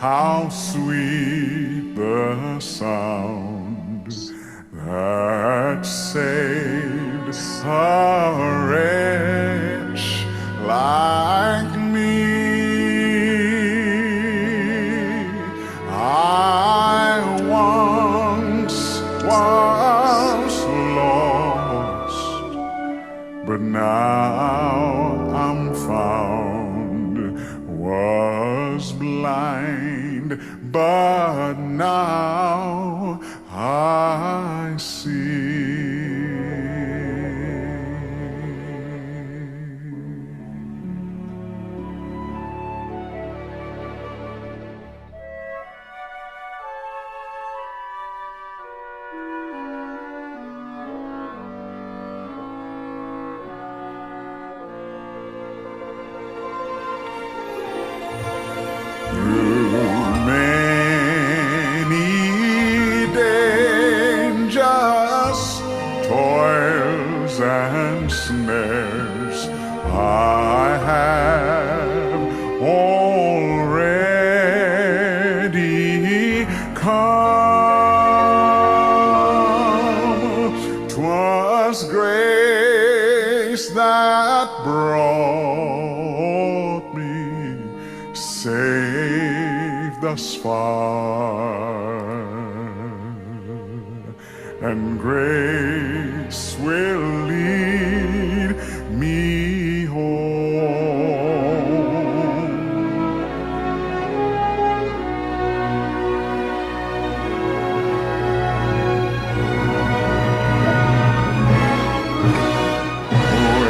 how sweet the sound that saved a wretch like me. I once was lost, but now I'm found, was blind, but now I see. Through many dangers, toils and snares, I have already come. 'Twas grace that brought me safe thus far, and grace will lead me home.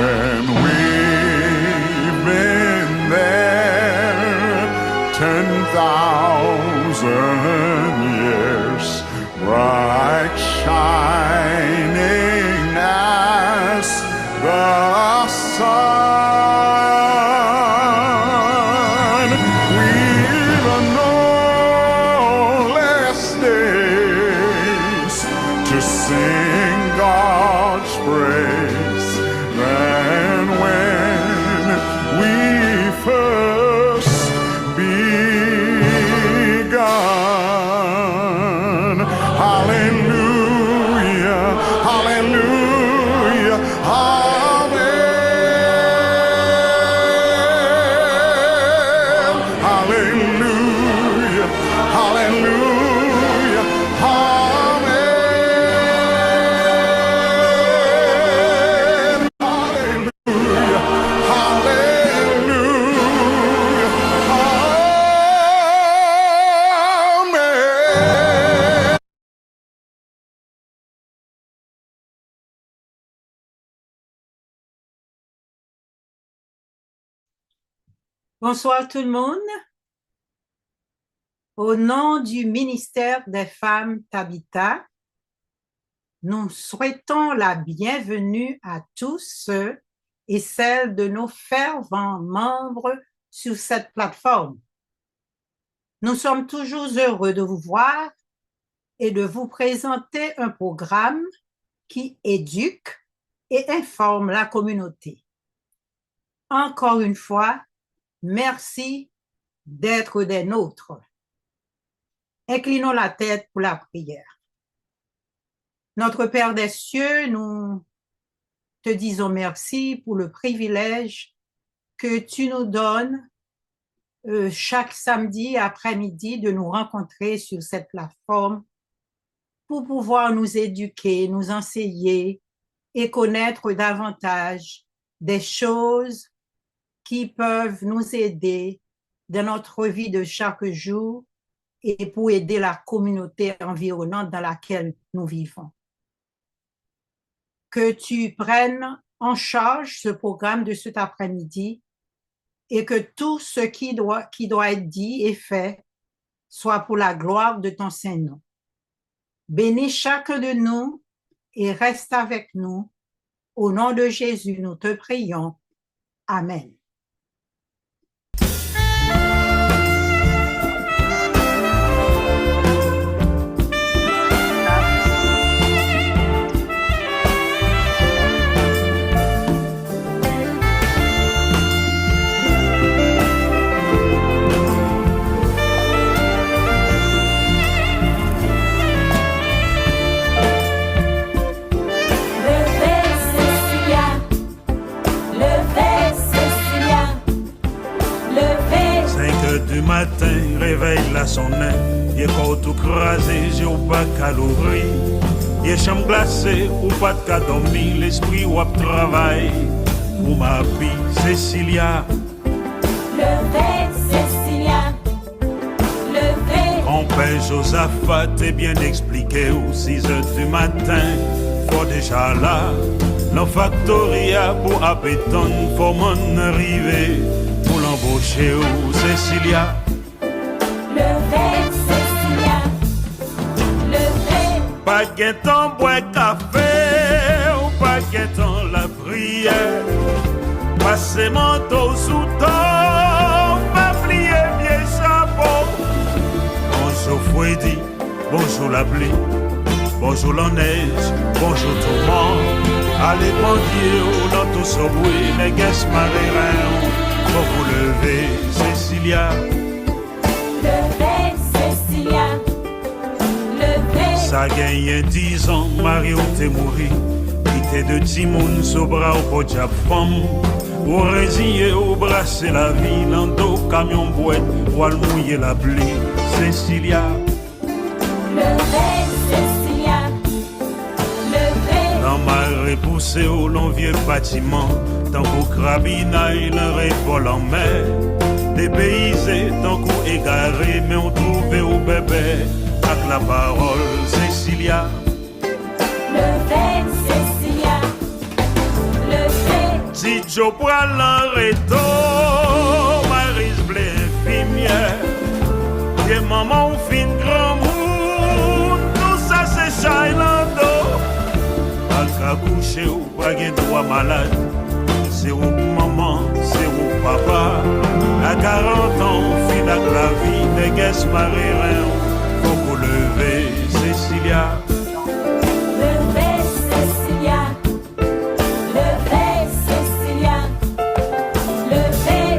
When we've been there 10,000 years, bright shining as the sun, we've no less days to sing God's praise than when we first begun. Hallelujah, hallelujah, amen. Hallelujah, hallelujah, amen. Hallelujah, hallelujah, amen. Bonsoir tout le monde. Au nom du ministère des Femmes Tabitha, nous souhaitons la bienvenue à tous ceux et celles de nos fervents membres sur cette plateforme. Nous sommes toujours heureux de vous voir et de vous présenter un programme qui éduque et informe la communauté. Encore une fois, merci d'être des nôtres. Inclinons la tête pour la prière. Notre Père des cieux, nous te disons merci pour le privilège que tu nous donnes chaque samedi après-midi de nous rencontrer sur cette plateforme pour pouvoir nous éduquer, nous enseigner et connaître davantage des choses qui peuvent nous aider dans notre vie de chaque jour et pour aider la communauté environnante dans laquelle nous vivons. Que tu prennes en charge ce programme de cet après-midi et que tout ce qui doit être dit et fait soit pour la gloire de ton Saint-Nom. Bénis chacun de nous et reste avec nous. Au nom de Jésus, nous te prions. Amen. du matin, réveille la sonne. Y'a corps tout crasé, j'ai pas qu'à l'ouvrir. Y'a chambre glacée, ou pas de qu'à dormir. L'esprit ou à travail. Pour ma fille, Cécilia. Levez, Cécilia. Levez. Grand-père Josaphat est bien expliqué aux 6 heures du matin. Faut déjà là. Dans factoria pour appéton, faut m'en arriver. Pour l'embaucher où Cécilia. Levez, Cécilia. Levez. Pas guettant boire café, ou pas guettant la prière. Passez manteau sous temps, pas plier bien chapeau. Bonjour Freddy, bonjour la pluie, bonjour la neige, bonjour tout le monde. Allez bon Dieu, dans tout ce bruit, les guests marins, faut vous lever, Cécilia. Levez, Cécilia. Levez. Ça gagne 10 ans, Mario t'est mouru. Quitté de Timoun, sous bras au pot de femme. Ou résigné, ou brasser la vie, dans dos, camion boîte, ou al mouiller la pluie, Cécilia. Levez, Cécilia. Levez. Dans ma repoussé au long vieux bâtiment, tant qu'au crabinaille, le révol en mer. Dépaysé, tant qu'au égaré, mais on trouvait au bébé, avec la parole, Cécilia. Levez, Cécilia. Levez. Si Joe pral en reto, Maris blé infirmière. Que maman ou fin grand monde, tout ça c'est Chailando. Pas qu'à coucher ou pas gen droit malade. C'est où maman, c'est où papa. À 40 ans, fin avec la vie, des guests marins. Faut qu'on lever, Cécilia. Levez, Cécilia. Levez, Cécilia. Levez.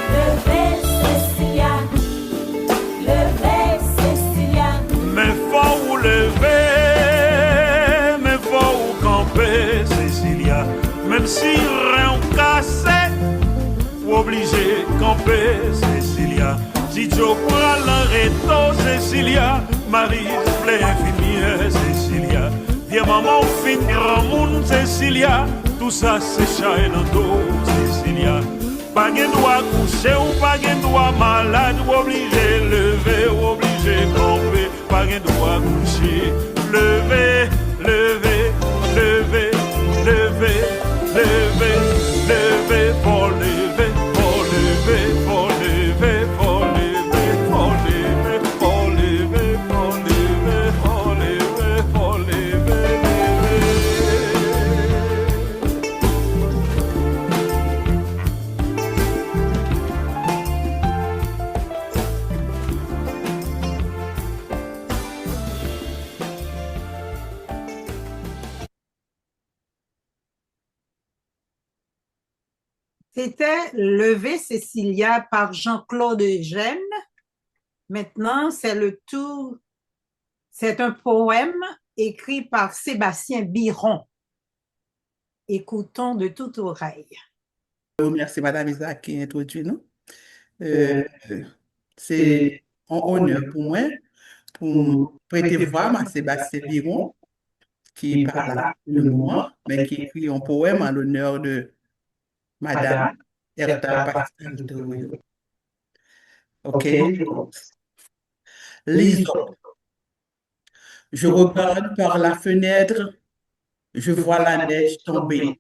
Levez, Cécilia. Levez, Cécilia. Mais faut vous lever, mais faut vous camper, Cécilia. Même si rien cassé, vous obligé de camper, Cécilia. Si Joe prend l'arrêto, Cécilia. Marie, plaît infirmière, Cécilia. Viens maman, fin grand monde, Cécilia. Tout ça c'est chat dans dos, Cécilia. Pas gen droit coucher ou pas gen droit malade, ou obligé lever, ou obligé camper. Pas gen droit coucher, lever, lever, lever, lever, lever, lever, pour lever, pour lever, pour lever, pour lever, pour lever, pour lever, pour lever, pour lever, pour lever, lever. C'était Lever Cécilia par Jean-Claude Eugène. Maintenant, c'est le tour. C'est un poème écrit par Sébastien Biron. Écoutons de toute oreille. Merci Madame Isaac qui introduit nous. Euh, c'est un honneur pour moi pour prêter voix à Sébastien Biron qui parle là le moment, mais qui écrit un poème en l'honneur de Madame Herta Pascal de OK. L'Hysope. Je regarde par la fenêtre, je vois la neige tomber.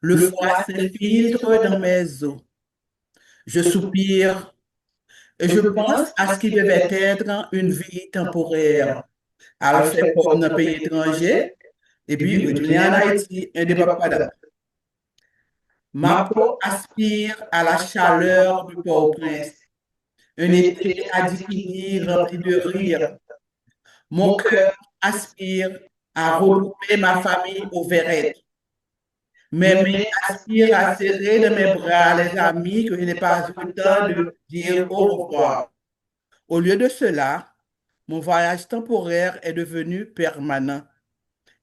Le froid s'infiltre dans mes os. Je soupire et je pense à ce qui devait être une vie temporaire. à le faire comme dans un pays étranger, et puis retourner en Haïti, indépendamment. Ma peau aspire à la chaleur du Port-au-Prince, un été à Dikini rempli de rire. Mon cœur aspire à regrouper ma famille aux Verrettes. Mes mains aspirent à serrer dans mes bras les amis que je n'ai pas eu le temps de dire au revoir. Au lieu de cela, mon voyage temporaire est devenu permanent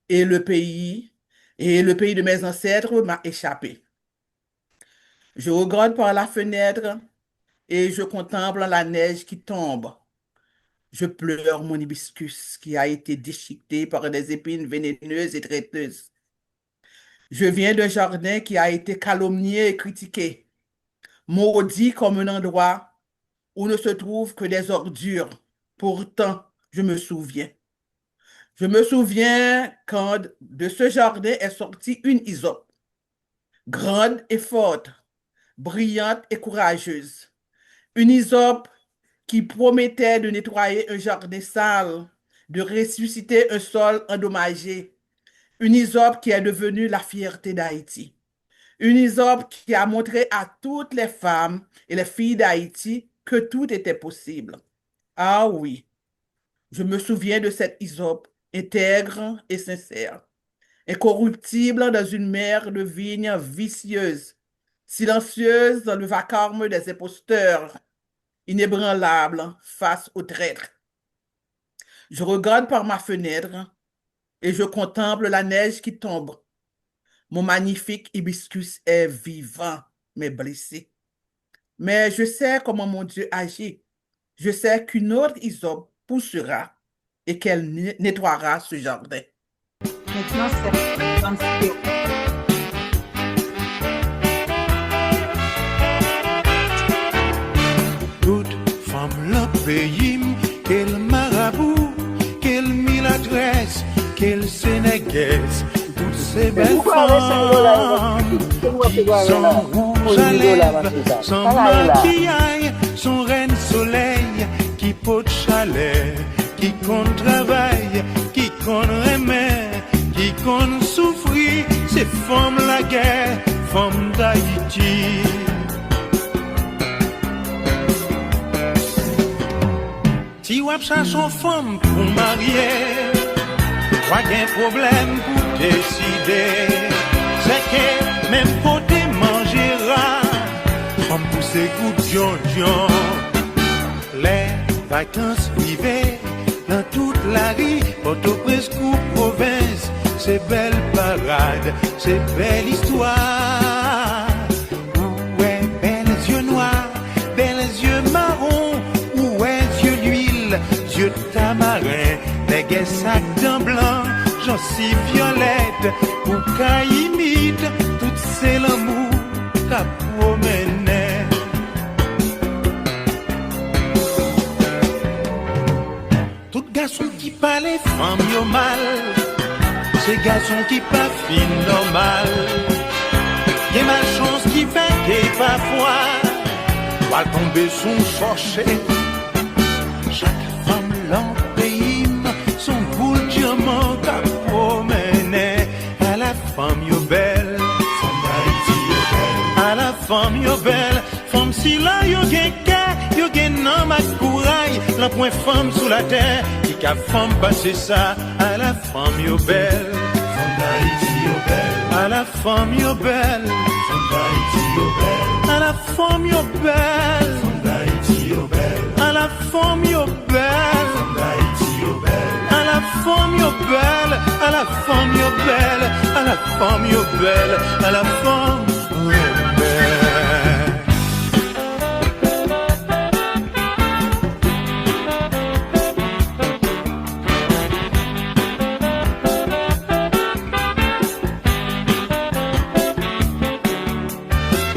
et le pays de mes ancêtres m'a échappé. Je regarde par la fenêtre et je contemple la neige qui tombe. Je pleure mon hibiscus qui a été déchiqueté par des épines vénéneuses et traiteuses. Je viens d'un jardin qui a été calomnié et critiqué, maudit comme un endroit où ne se trouvent que des ordures. Pourtant, je me souviens. Je me souviens quand de ce jardin est sortie une hysope, grande et forte, brillante et courageuse. Une hysope qui promettait de nettoyer un jardin sale, de ressusciter un sol endommagé. Une hysope qui est devenue la fierté d'Haïti. Une hysope qui a montré à toutes les femmes et les filles d'Haïti que tout était possible. Ah oui, je me souviens de cette hysope intègre et sincère, incorruptible dans une mer de vignes vicieuse, silencieuse dans le vacarme des imposteurs, inébranlable face aux traîtres. Je regarde par ma fenêtre et je contemple la neige qui tombe. Mon magnifique hibiscus est vivant, mais blessé. Mais je sais comment mon Dieu agit. Je sais qu'une autre hysope poussera et qu'elle nettoiera ce jardin. Maintenant, c'est comme si- Toute femme le pays, quel marabout, quelle miladresse, quelle sénégaise, toutes ces belles femmes qui sont rouges à lèvres, sans maquillage, sont reine soleil, qui pot de chalet, qui compte travail, qui compte remet, qui compte souffrir, c'est femmes la guerre, femmes d'Haïti. Si wap cherche une femme pour marier, pas de problème pour décider. C'est que même côté mangera, femme pour ses goûts John. Les vacances privées dans toute la vie, Port-au-Prince ou province, c'est belle parade, c'est belle histoire. Ouais, belles yeux noirs, belles yeux marrons, ouais, yeux l'huile, yeux tamarin, des guets sacs d'un blanc, j'en si violette, ou qu'à imite, tout c'est l'amour qu'a promené. Tout garçon qui parle femme yo mal, c'est garçon qui pas fin normal. Y'a malchance qui fait que parfois va tomber son chercher. Chaque femme l'en pays, son boule diamant qu'a promené. À la femme yo belle, femme d'Haïti yo belle. À la femme yo belle, femme si là yo gen kè, yo gen nan ma couraille. La point femme sous la terre, qui qu'a femme passer ça. À la femme yo belle, femme d'Haïti yo belle. À la femme yo belle, femme d'Haïti yo belle. À la femme yo belle, femme d'Haïti yo belle. À la femme yo belle, femme d'Haïti yo belle. À la femme yo belle, à la femme yo belle, à la femme yo belle, à la femme yo belle.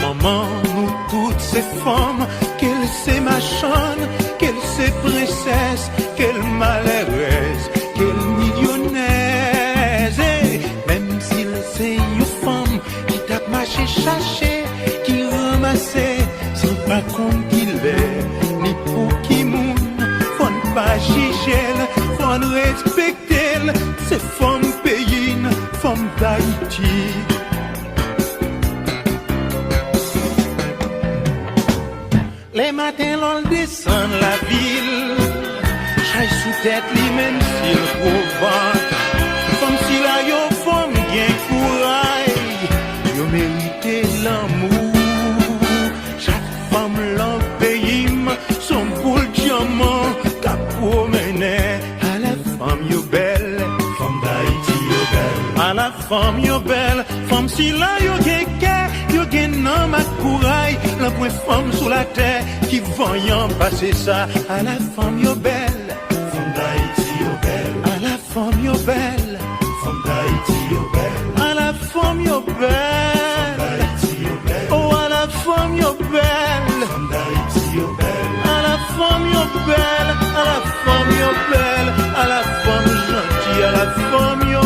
Maman, nous toutes ces femmes, qu'elle c'est machonne, qu'elle c'est princesse, qu'elle malheureuse, qu'elle millionnaise. Et même s'il c'est une femme qui t'a marché chercher, matin l'on descend la ville, chay sous tête li même s'il provoque, comme si la yo femme bien courage, yo mérité l'amour. Chaque femme l'en pays, son boule diamant, qu'a promené à la femme yo belle, femme d'Haïti yo belle, à la femme yo belle, femme si la yo geke, yo gen nan ma couraille, la point femme sur la terre, qui voyant passer ça, à la femme yo belle, femme d'Haïti yo belle, à la femme yo belle, femme d'Haïti yo belle, à la femme yo belle, oh à la femme yo belle, femme d'Haïti yo belle, à la femme yo belle, à la femme yo belle, à la femme gentille, à la femme yo.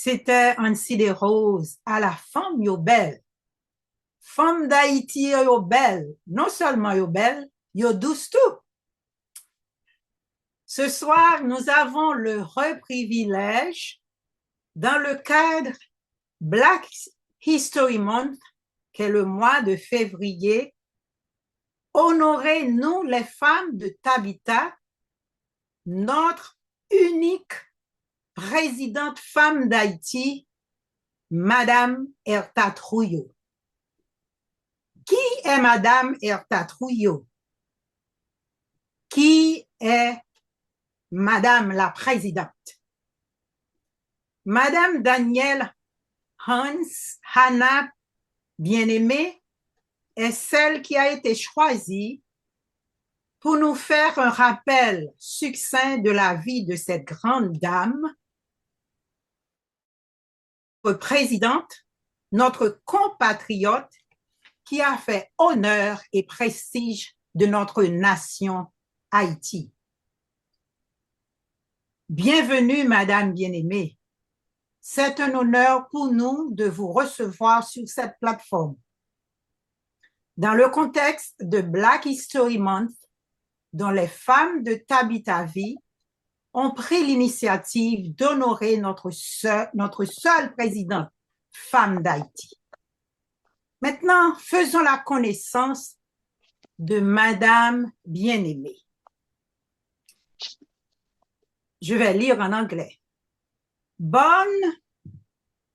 C'était Ancy des Roses, à la femme yo belle. Femme d'Haïti yo belle. Non seulement yo belle, yo douce tout. Ce soir, nous avons le privilège, dans le cadre Black History Month, qui est le mois de février, honorer nous, les femmes de Tabitha, notre unique présidente femme d'Haïti, Madame Herta Trouillot. Qui est Madame Herta Trouillot? Qui est Madame la présidente? Madame Danielle Hanna Bien-Aimée est celle qui a été choisie pour nous faire un rappel succinct de la vie de cette grande dame, notre présidente, notre compatriote qui a fait honneur et prestige de notre nation Haïti. Bienvenue, Madame Bien-Aimée. C'est un honneur pour nous de vous recevoir sur cette plateforme. Dans le contexte de Black History Month, dont les femmes de Tabitha V ont pris l'initiative d'honorer notre seule présidente femme d'Haïti. Maintenant, faisons la connaissance de Madame Bien-Aimée. Je vais lire en anglais. Born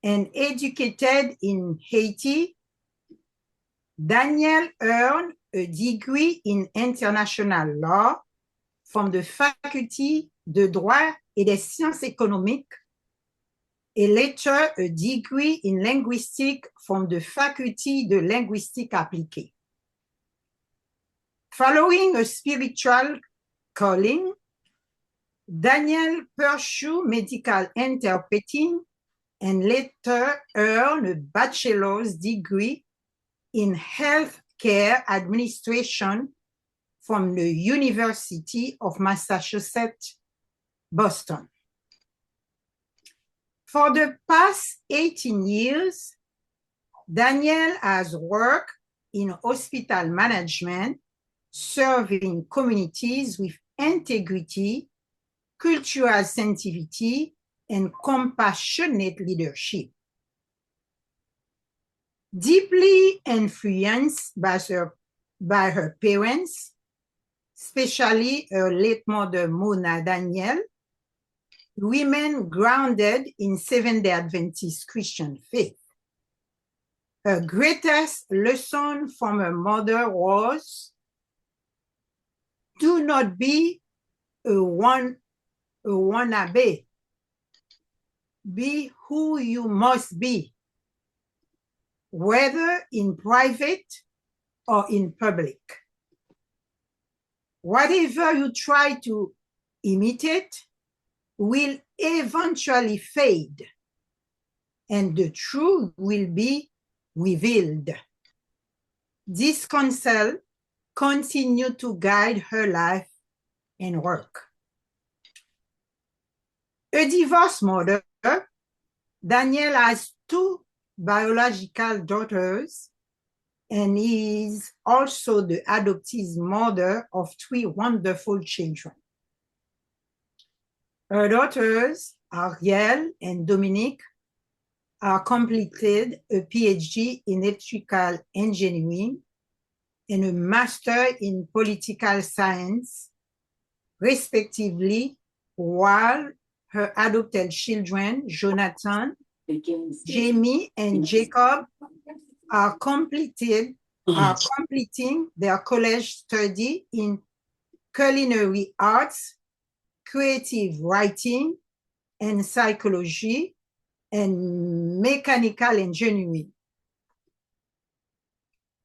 and educated in Haiti, Danielle earned a degree in international law from the Faculty de droit et des sciences économiques, et later a degree in linguistics from the Faculty de linguistique appliquée. Following a spiritual calling, Danielle pursued medical interpreting and later earned a bachelor's degree in healthcare administration from the University of Massachusetts, Boston. For the past 18 years, Danielle has worked in hospital management, serving communities with integrity, cultural sensitivity, and compassionate leadership. Deeply influenced by her parents, especially her late mother, Mona Danielle, women grounded in Seventh-day Adventist Christian faith. Her greatest lesson from her mother was, do not be a wannabe. Be who you must be, whether in private or in public. Whatever you try to imitate will eventually fade, and the truth will be revealed. This counsel continued to guide her life and work. A divorced mother, Danielle has two biological daughters and is also the adoptive mother of three wonderful children. Her daughters, Ariel and Dominique, are completed a PhD in electrical engineering and a master in political science, respectively, while her adopted children, Jonathan, Jamie, and Jacob, are completing their college study in culinary arts, creative writing, and psychology, and mechanical engineering.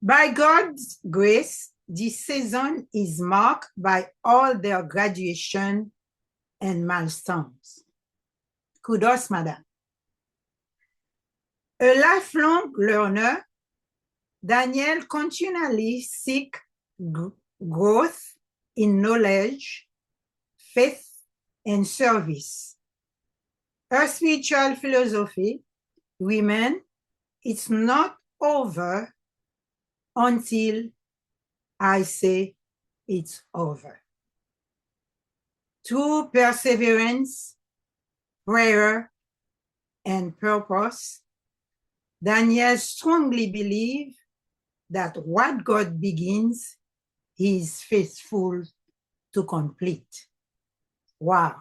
By God's grace, this season is marked by all their graduation and milestones. Kudos, Madam. A lifelong learner, Danielle continually seeks growth in knowledge, faith, and service. Her spiritual philosophy remains, it's not over until I say it's over. Through perseverance, prayer, and purpose, Danielle strongly believes that what God begins, He is faithful to complete. Wow.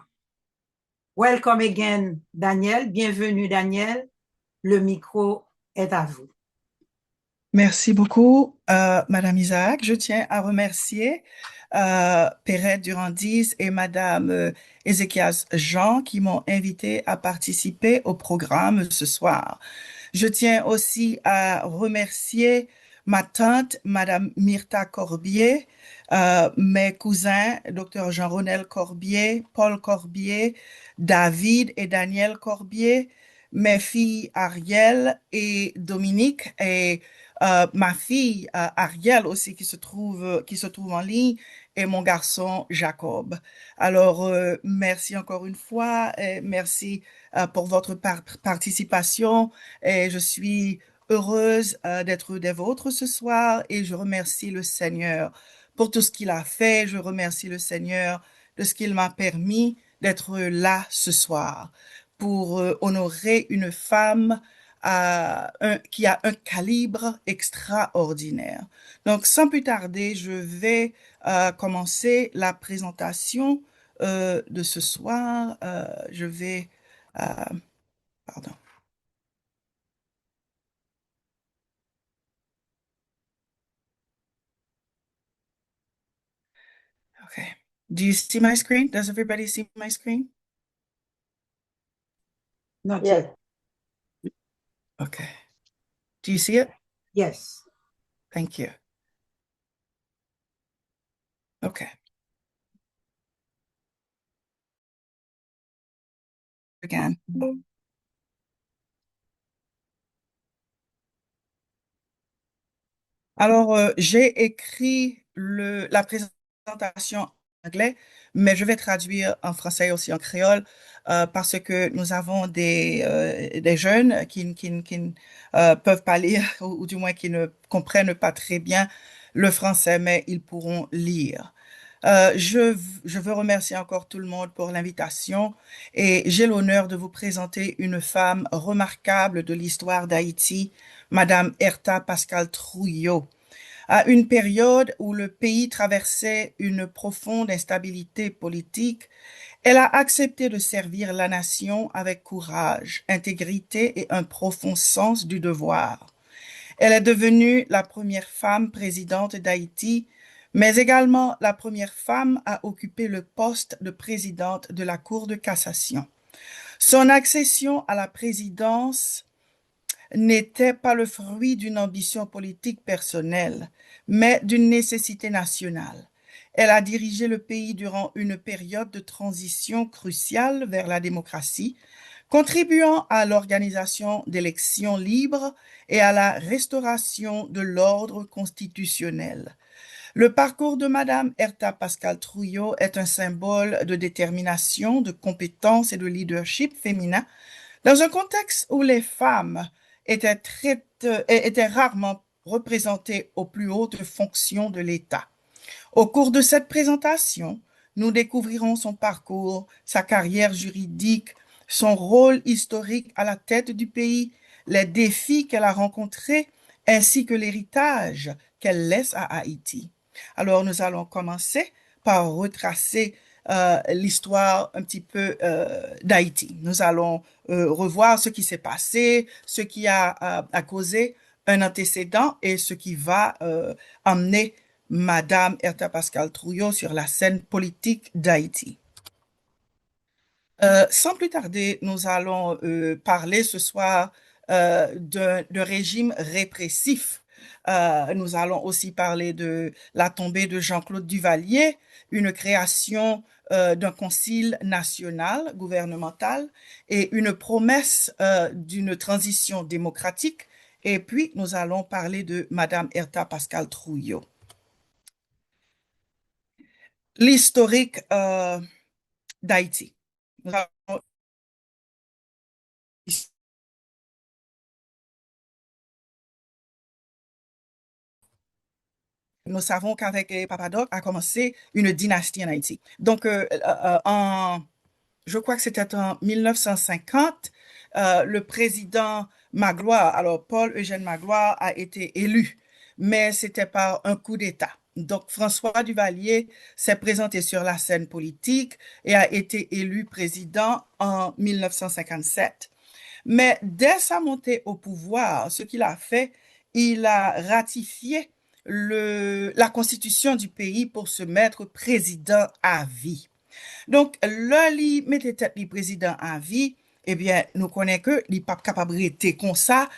Welcome again, Danielle. Bienvenue, Danielle. Le micro est à vous. Merci beaucoup, Madame Isaac. Je tiens à remercier Perrette Durandis et Madame Ézéchias Jean qui m'ont invité à participer au programme ce soir. Je tiens aussi à remercier ma tante, Madame Myrta Corbier, mes cousins, Dr. Jean-Ronel Corbier, Paul Corbier, David et Daniel Corbier, mes filles Ariel et Dominique et ma fille Ariel aussi qui se trouve en ligne et mon garçon Jacob. Alors, merci encore une fois, et merci pour votre participation et je suis heureuse d'être des vôtres ce soir et je remercie le Seigneur pour tout ce qu'il a fait. Je remercie le Seigneur de ce qu'il m'a permis d'être là ce soir pour honorer une femme qui a un calibre extraordinaire. Donc, sans plus tarder, je vais commencer la présentation de ce soir. Pardon. Okay. Do you see my screen? Does everybody see my screen? Not Yes. yet. Okay. Do you see it? Yes. Thank you. Okay. Again. Alors, j'ai écrit la présentation en anglais, mais je vais traduire en français aussi en créole parce que nous avons des jeunes qui ne peuvent pas lire ou du moins qui ne comprennent pas très bien le français, mais ils pourront lire. Je veux remercier encore tout le monde pour l'invitation et j'ai l'honneur de vous présenter une femme remarquable de l'histoire d'Haïti, Madame Herta Pascal Trouillot. À une période où le pays traversait une profonde instabilité politique, elle a accepté de servir la nation avec courage, intégrité et un profond sens du devoir. Elle est devenue la première femme présidente d'Haïti, mais également la première femme à occuper le poste de présidente de la Cour de cassation. Son accession à la présidence n'était pas le fruit d'une ambition politique personnelle, mais d'une nécessité nationale. Elle a dirigé le pays durant une période de transition cruciale vers la démocratie, contribuant à l'organisation d'élections libres et à la restauration de l'ordre constitutionnel. Le parcours de Madame Herta Pascal Trouillot est un symbole de détermination, de compétence et de leadership féminin dans un contexte où les femmes étaient rarement représentées aux plus hautes fonctions de l'État. Au cours de cette présentation, nous découvrirons son parcours, sa carrière juridique, son rôle historique à la tête du pays, les défis qu'elle a rencontrés, ainsi que l'héritage qu'elle laisse à Haïti. Alors, nous allons commencer par retracer l'histoire un petit peu d'Haïti. Nous allons revoir ce qui s'est passé, ce qui a causé un antécédent et ce qui va amener Madame Herta Pascal Trouillot sur la scène politique d'Haïti. Sans plus tarder, nous allons parler ce soir d'un régime répressif. Nous allons aussi parler de la tombée de Jean-Claude Duvalier, une création d'un concile national gouvernemental et une promesse d'une transition démocratique. Et puis, nous allons parler de Madame Herta Pascal Trouillot. L'historique d'Haïti. Nous savons qu'avec Papa Doc a commencé une dynastie en Haïti. Donc, je crois que c'était en 1950, le président Magloire, alors Paul-Eugène Magloire, a été élu, mais c'était par un coup d'État. Donc, François Duvalier s'est présenté sur la scène politique et a été élu président en 1957. Mais dès sa montée au pouvoir, ce qu'il a fait, il a ratifié la constitution du pays pour se mettre président à vie. Donc, là, il mettait tête le président à vie, eh bien, nous connaissons que il n'est pas capable de rester comme ça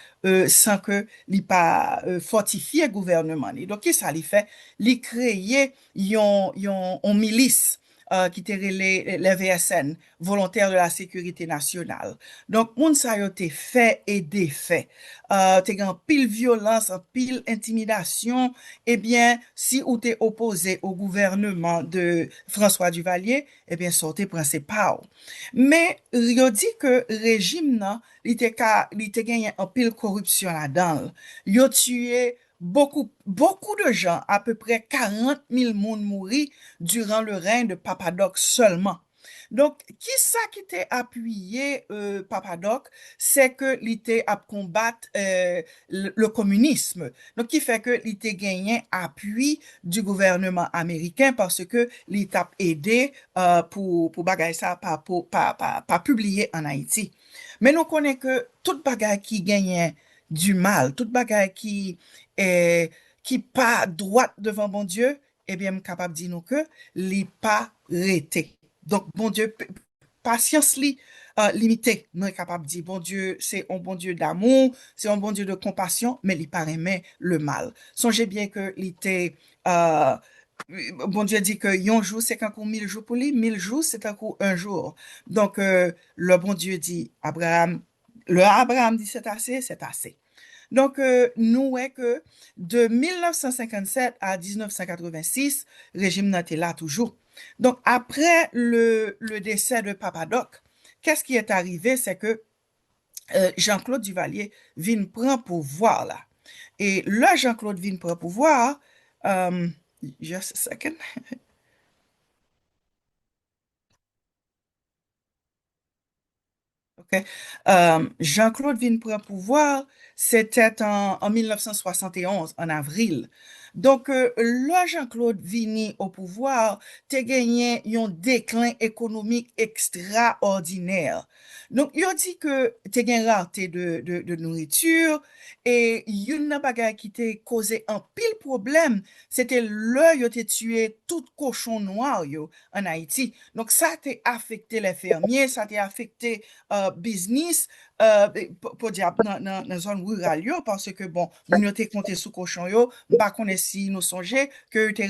sans que il pas fortifié le gouvernement. Donc, qu'est-ce qu'il fait? Il créé une milice qui était les VSN, volontaires de la sécurité nationale. Donc, moun sa yo te fait et défait. Te gen pile violence, pile intimidation. Eh bien, si ou te opposé au gouvernement de François Duvalier, eh bien, sortez principal. Mais, yo dit que régime nan, li te gagné en pile corruption là-dedans. Yo tué beaucoup de gens, à peu près 40 000 moun mouri durant le règne de Papa Doc seulement. Donc, qui ça qui t'a appuyé Papa Doc, c'est que l'ité a combattre le communisme. Donc, qui fait que l'ité gagné appui du gouvernement américain parce que l'ité a aidé pour bagay ça pas publier en Haïti. Mais nous connaissons que toute bagay qui gagne du mal, toute bagay qui pas droite devant bon Dieu, eh bien, je suis capable de dire nous que li pas rete. Donc, bon Dieu, patience li limitée. Nous sommes capables de dire, bon Dieu, c'est un bon Dieu d'amour, c'est un bon Dieu de compassion, mais il pas aimer le mal. Songez bien que l'ité, bon Dieu dit que un jour, c'est un coup 1000 jours pour lui, 1000 jours, c'est un coup un jour. Donc, le bon Dieu dit, Abraham dit c'est assez, c'est assez. Donc, nous voyons que de 1957 à 1986, le régime n'était là toujours. Donc, après le décès de Papa Doc, qu'est-ce qui est arrivé? C'est que Jean-Claude Duvalier vient prendre pouvoir là. Et là, Jean-Claude vient prendre pouvoir, just a second. Okay. Jean-Claude vient prendre pouvoir, c'était en 1971, en avril. Donc, là, Jean-Claude vini au pouvoir, te gagné un déclin économique extraordinaire. Donc, il dit que te gagné rareté de nourriture et yon nan bagay qui te causé un pile problème, c'était là yo te tué tout cochon noir yo en Haïti. Donc, ça t'a affecté les fermiers, ça t'a affecté business pour dire dans zone rurale yo, parce que bon, moun yo te compté sous cochon yo, m'pa connaît si nous songeait que te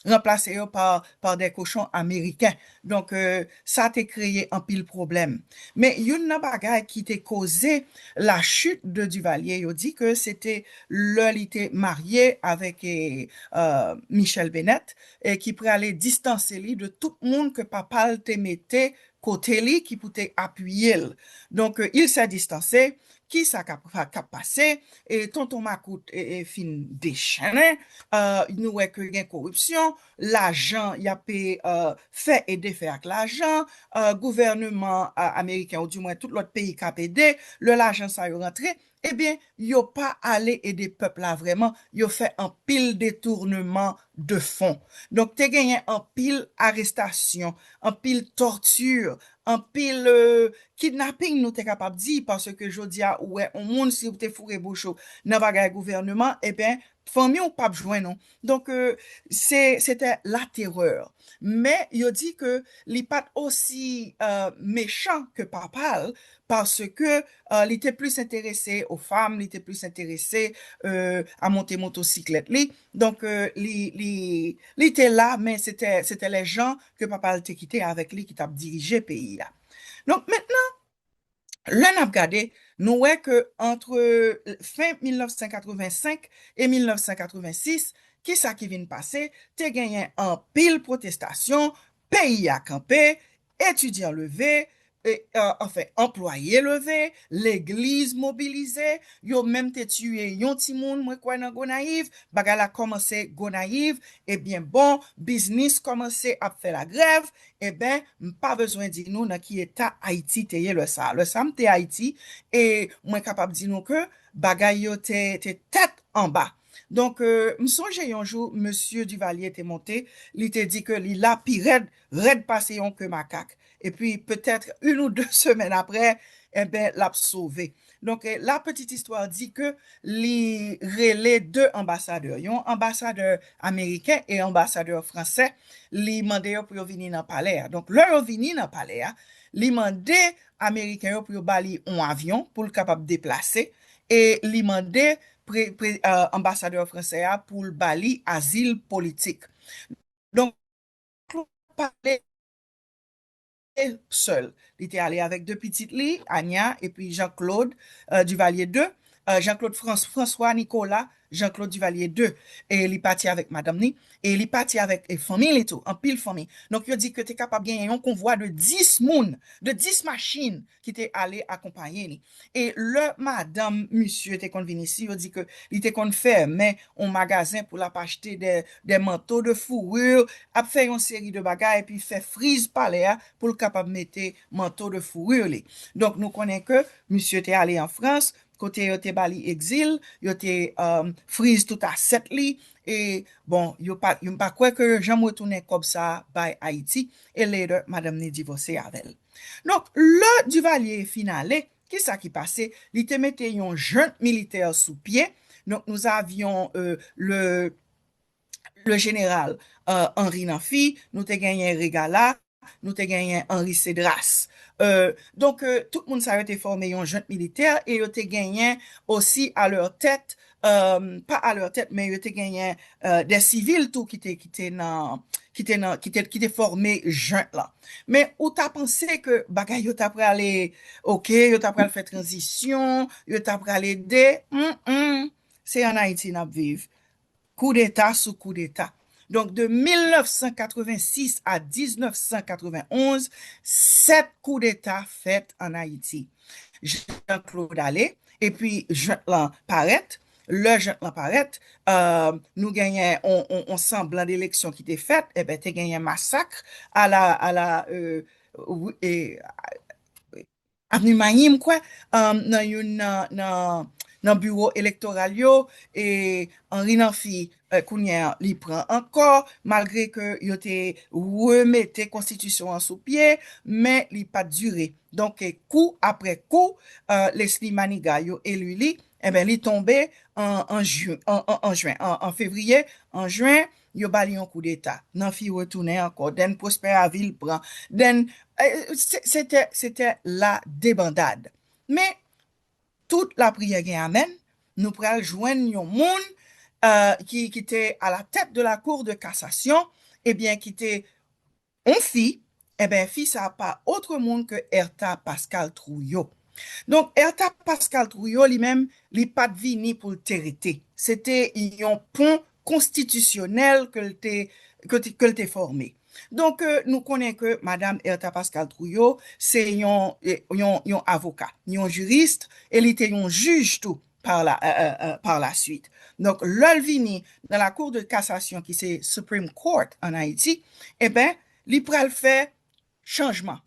remplacé yo par des cochons américains. Donc ça te créé un pile problème. Mais yon nan bagay qui te causé la chute de Duvalier, yo dit que c'était là il était marié avec Michel Bennett et qui pourrait aller distancer lui de tout le monde que papa te mettait côté lui qui pouvait appuyer. Donc il s'est distancé. Qui ça qu'a passé et tonton Macoute est fin déchaîné, nous ouais que gain corruption, l'argent y a fait et défaire avec l'argent, gouvernement américain ou du moins tout l'autre pays qui a aidé, l'argent ça y rentré, eh bien, yo pas allé aider peuple là vraiment, yo fait un pile détournement de fonds. Donc, te gagné un pile arrestation, un pile torture, un pile kidnapping nous t'es capable de dire parce que je dis ouais, on monde si vous te fourré bouchou dans bagay gouvernement, eh bien, famille ou pas besoin non. Donc, c'était la terreur. Mais, il dit que les pas aussi méchant que papa parce que il était plus intéressé aux femmes, il était plus intéressé à monter motocyclette. Donc, il était là, mais c'était les gens que papa a quitté avec lui qui t'a dirigé le pays là. Donc, maintenant, là, n'a regardé, nous voyons que entre fin 1985 et 1986, qui ça qui vient de passer, te gagné en pile protestation, pays à camper, étudiants levés, enfin, employés levés, l'église mobilisée, yo même te tué yon ti moun, moi quoi nan Gonaïve, bagala commencé Gonaïve, eh bien bon, business commencé à faire la grève, eh bien, pas besoin de dire nous dans qui état Haïti te le ça. Le sam te Haïti, et moi capable de dire nous que bagay yo te tête en bas. Donc, m'songe un jour, monsieur Duvalier était monté, il était dit que il a pi red passé yon que macaque. Et puis, peut-être une ou deux semaines après, eh ben, l'a sauvé. Donc, la petite histoire dit que les relais deux ambassadeurs, yon ambassadeur américain et ambassadeur français, li mandé pour venir dans le palais. Donc, leur venir dans le palais, li mandé américain pour bali un avion pour le capable déplacer et li mandé ambassadeur français pour le bali asile politique. Donc, pour parler seul. Il était allé avec deux petites lits, Anya et puis Jean-Claude Duvalier II, Jean-Claude François Nicolas, Jean-Claude Duvalier II. Et il est parti avec madame ni, et il est parti avec une famille et tout, en pile famille. Donc, il dit que tu es capable de gagner un convoi de 10 moun, de 10 machines qui t'est allé accompagner ni. Et le madame, monsieur, était convenu ici, il dit que il était qu'on fait, mais un magasin pour la acheter des manteaux de fourrure, a fait une série de bagages et puis fait frise palais pour le capable de mettre manteau de fourrure li. Donc, nous connaissons que monsieur était allé en France, côté yo te bali exil, yo te freeze tout à 7 li, et bon, yo pas quoi que j'en retourne comme ça by Haïti, et later, madame ni divorcé avec elle. Donc, le Duvalier finale, qui ça qui passait? Il te mettait un jeune militaire sous pied, donc nous avions le général Henri Nafi, nous te gagné Regala, nous te gagné Henri Cédras. Donc, tout le monde s'est été formé un jeune militaire et ils ont gagné aussi à leur tête, pas à leur tête, mais ils ont gagné des civils tout qui étaient formés jeunes là. Mais où t'as pensé que bagay yo t'as aller, ok, yo t'as faire transition, yo t'as aller aider, c'est en Haïti n'a vivre. Coup d'État sous coup d'État. Donc, de 1986 à 1991, 7 coups d'État faits en Haïti. Jean-Claude Allais, et puis Jean-Claude Parette. Le Jean-Claude Parette, nous gagnons on semblant d'élection qui était faite, et ben, tu gagné un massacre à la avenue Mahim, quoi, dans bureau électoral yo, et Henri Nafi Kounia li prend encore, malgré que yo te remette constitution en sous pied, mais li pas duré. Donc, coup après coup, Leslie Maniga yo élu li, eh ben, li tombé en février, en juin, yo bali un coup d'état. Nan fi retourne encore. Den Prosperaville prend. Den, c'était la débandade. Mais, toute la prière gen amen, nous pral joindre yon moun qui était à la tête de la cour de cassation, eh bien, qui était on fi, eh bien, fi ça pas autre monde que Erta Pascal Trouillot. Donc, Erta Pascal Trouillot lui-même, li pas vini pour le territé. C'était un pont constitutionnel que l'te formé. Donc, nous connaissons que Madame Erta Pascal Trouillot, c'est yon avocat, yon juriste, et il était yon juge tout par la suite. Donc, l'ol vini dans la cour de cassation qui c'est Supreme Court en Haïti, eh ben, li pral fait changement.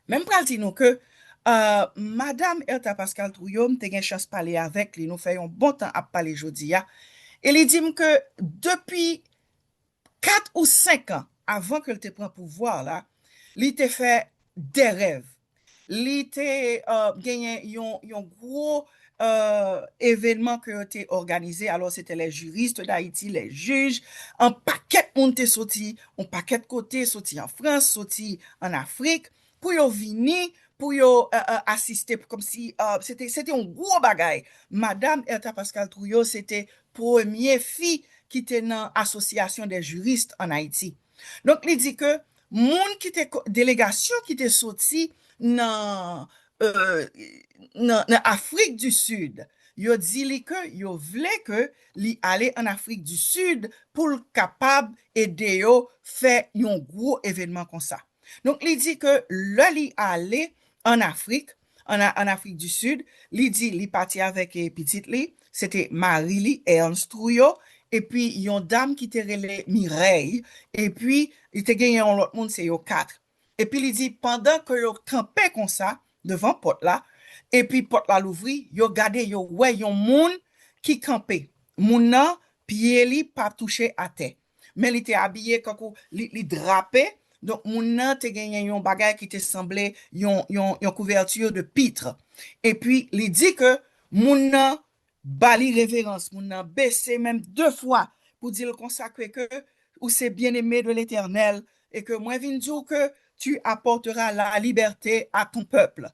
Même pral di nou que Madame Erta Pascal Trouillot, te gen chance parler avec li, nous faisons bon temps à parler jodi ya, et li dit que depuis 4 ou 5 ans avant que te prend pouvoir là, li te fait des rêves. Li te gagné yon gros événement que te organisé, alors c'était les juristes d'Haïti, les juges, un paquet monde te sorti, un paquet de côté sorti en France, sorti en Afrique, pour yo vini, pour yo assister, comme si c'était un gros bagay. Madame Erta Pascal Trouillot, c'était première fille qui était dans l'association des juristes en Haïti. Donc, il dit que moun qui était délégation qui était sorti dans Afrique du Sud, yo dit li que yo vle que li aller en Afrique du Sud pour capable aider yo faire un gros événement comme ça. Donc, il dit que le li aller en Afrique, en Afrique du Sud, li dit li parti avec petite li, c'était Marie-Li Ernst Trouillot, et puis yon dame qui te relè Mireille, et puis il te gagné un autre monde, c'est yo 4. Et puis il dit, pendant que yo campé comme ça, devant porte là, et puis porte là l'ouvri, yo gade yo ouais yon moun qui campé. Moun nan, pied li pas touché à terre. Mais il était habillé comme li drapé, donc moun nan te gagné yon bagay qui te semblait yon couverture de pitre. Et puis il dit que moun nan bali révérence, moun nan baissé même 2 fois pour dire le consacré que ou c'est bien-aimé de l'Éternel et que moi vinn dire que tu apporteras la liberté à ton peuple.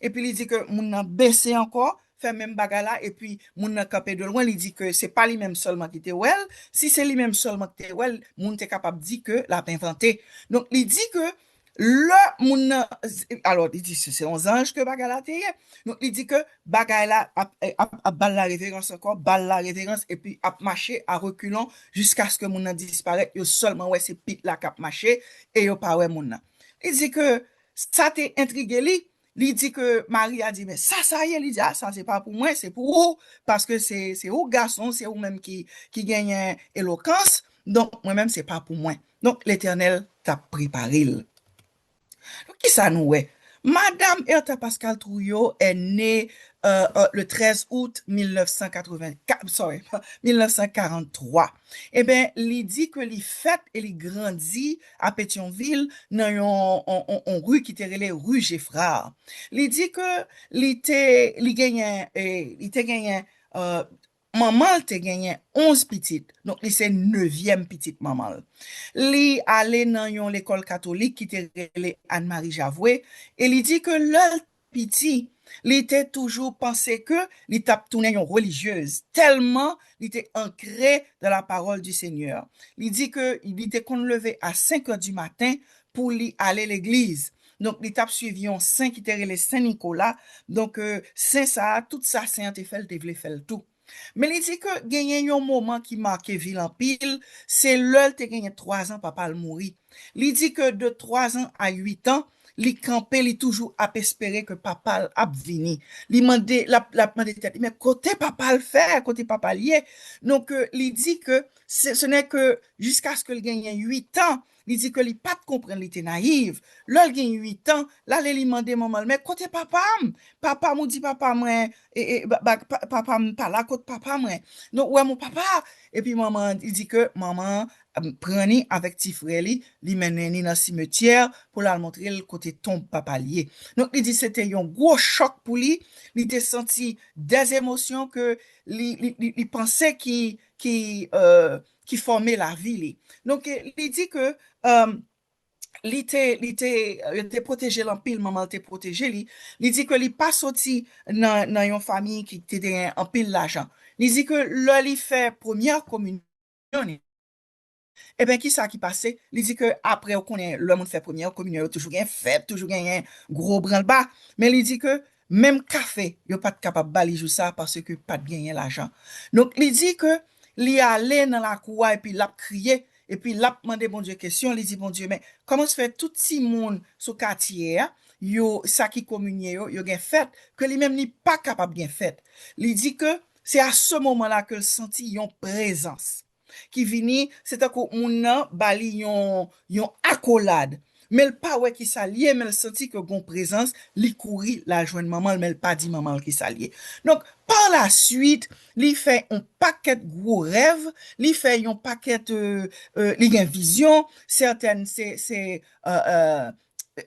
Et puis il dit que moun nan baissé encore, fait même bagala et puis moun nan campé de loin, il dit que c'est pas lui même seulement qui était well, si c'est lui même seulement qui était well, moun te capable dit que l'a inventé. Donc il dit que le moun, alors il dit c'est 11 anges que bagala te. Donc il dit que bagala a bal la révérence encore, bal la révérence et puis a marché à reculons jusqu'à ce que moun disparaît, yo seulement ouais c'est pit la cap marché et yo pas ouais moun. Il dit que ça t'est intrigué li. Il dit que Marie a dit mais ça y est, il dit ah ça c'est pas pour moi, c'est pour vous parce que c'est vous garçon, c'est vous même qui gagne éloquence. Donc moi-même c'est pas pour moi. Donc l'Éternel t'a préparé. Donc, qui ça nous est? Madame Erta Pascal Trouillot est née le 13 août 1943. Eh bien, il dit que il fait et il grandit à Pétionville dans une rue qui était relée rue Geffrard. Il dit que il gagné maman te gagné 11 petites. Donc, il c'est 9e petite maman. Li allé dans l'école catholique qui était relée Anne-Marie Javoué et il dit que le petit, il était toujours pensé que il t'a tourné une religieuse tellement il était ancré dans la parole du Seigneur. Il dit que il était qu'on levé à 5 heures du matin pour lui aller à l'église. Donc, l'étape suivante, Saint qui était relé Saint-Nicolas. Donc, Saint ça, tout ça, Saint te fait, te voulait faire tout. Mais il dit que gagné un moment qui marque ville en pile, c'est l'heure te gagné 3 ans papa le mourir. Il dit que de 3 ans à 8 ans, li campé li toujours à espérer que papa a vini. Li mandé la mandé tête mais côté papa le faire, côté papa lié. Donc il dit que ce n'est que jusqu'à ce que il gagne 8 ans, il dit que il pas de comprendre, il était naïf. Là il gagne 8 ans, là il mandé maman mais côté papa m'a dit papa moi papa pas là côté papa moi. Donc ouais mon papa et puis maman il dit que maman preni avec ti frère li mène ni dans cimetière pour la montrer le côté tombe papa lié. Donc il dit c'était un gros choc pour lui, il était senti des émotions que il pensait qui qui formait la ville. Donc, il dit que il était protégé l'empile, maman était protégé li. Il dit que il pas sorti dans une famille qui était en pile l'argent. Il dit que là, il fait première communion. Eh bien, qui ça qui passait? Il dit que après, on connaît, le monde fait première communion, il y a toujours une fête, toujours un gros branle-bas. Mais il dit que même café, il n'est pas capable de balayer ça parce que pas de gagner l'argent. Donc, il dit que il allait dans la cour et puis il a crié et puis il a demandé bon Dieu question. Il dit bon Dieu, mais comment se fait tout ce monde sur quartier, hein, yo, ça qui communion, yo gen fête, que lui-même n'est pas capable de gen fête. Il dit que c'est à ce moment-là que le senti yon présence qui vini, c'est à quoi moun nan bali yon accolade. Mais le pas ouais qui s'allié, mais le senti que gon présence, li couri la joindre maman, mais le pas dit maman qui s'allié. Donc, par la suite, li fait un paquet de gros rêves, li fait un paquet li gen vision, certaines c'est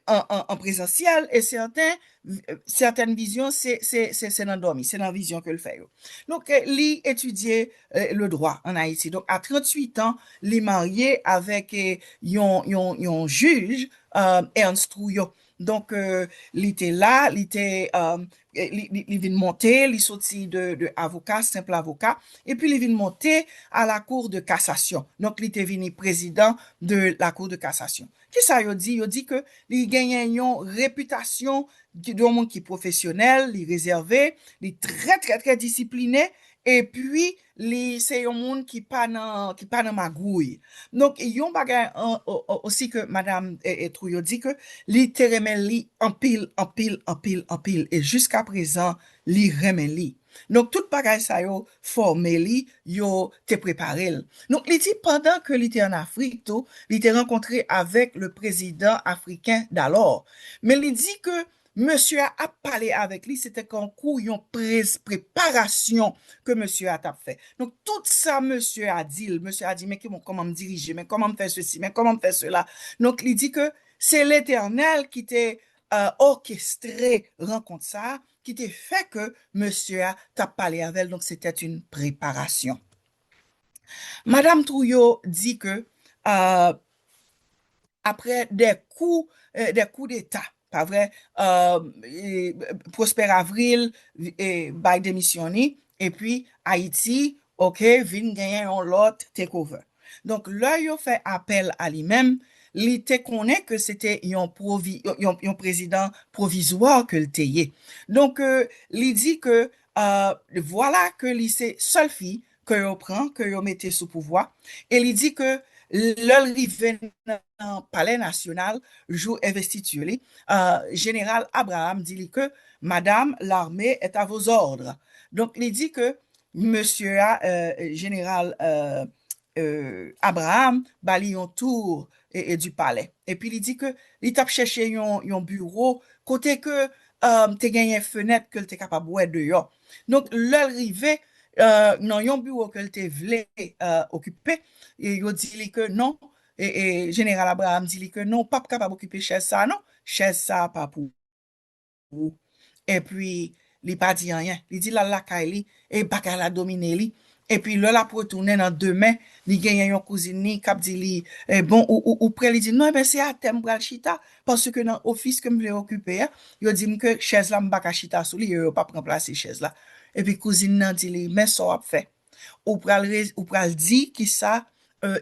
en présentiel et certaines visions c'est dans dormi, c'est dans la vision que le fait. Donc il étudiait le droit en Haïti. Donc à 38 ans, il est marié avec un juge Ernst Trouillot. Donc il était là, il vient monter, il sorti de avocat, simple avocat, et puis il vient monter à la cour de cassation. Donc il était venu président de la cour de cassation. Qui ça yo dit? Yo dit que il gagne une réputation de monde qui est professionnel, il est réservé, il est très discipliné et puis c'est un monde qui pas dans magouille. Donc yon bagay aussi que madame Trouillot dit que li te remen li en pile et jusqu'à présent li remen li. Donc tout bagay ça yo formé li, yo te préparé. Donc il dit pendant que il était en Afrique tout, il était rencontré avec le président africain d'alors. Mais il dit que monsieur a parlé avec lui, c'était qu'en cours yon préparation que monsieur a fait. Donc tout ça monsieur a dit mais comment me diriger, mais comment me faire ceci, mais comment me faire cela. Donc il dit que c'est l'Éternel qui t'a orchestré rencontre ça, qui t'a fait que monsieur a parlé avec elle. Donc c'était une préparation. Madame Trouillot dit que après des coups d'État, pas vrai, Prosper Avril by démissionné et puis Haïti, ok, vin gagner un lot takeover. Donc là, il fait appel à lui-même, il te connaît que c'était un président provisoire que le tayé. Donc il dit que voilà que c'est seule fille que yo prend, que yo mette sous pouvoir et il dit que l'arrivée dans le palais national, jour investiture, général Abraham dit que madame, l'armée est à vos ordres. Donc, il dit que monsieur général Abraham bali un tour et du palais. Et puis, il dit que il t'a cherché un bureau, côté que te gagné fenêtre que te capable de dehors. Donc, l'arrivée dans un bureau que te voulait occuper, et il dit que non, et général Abraham dit que non, pas capable d'occuper chaise ça, non, chaise ça pas pour vous. Et puis, il pas dit rien. Il dit la kaili et baka la dominer li. Et puis là pour retourner dans demain, il gagne une cousine ni cap dit li bon ou près il dit non ben c'est à thème pral chita parce que dans office que me voulais occuper, il dit que chaise là m'baka chita sou li, yo pas prendre place chaise là. Et puis cousine nan dit li mais ça a fait. Ou pral dit qui ça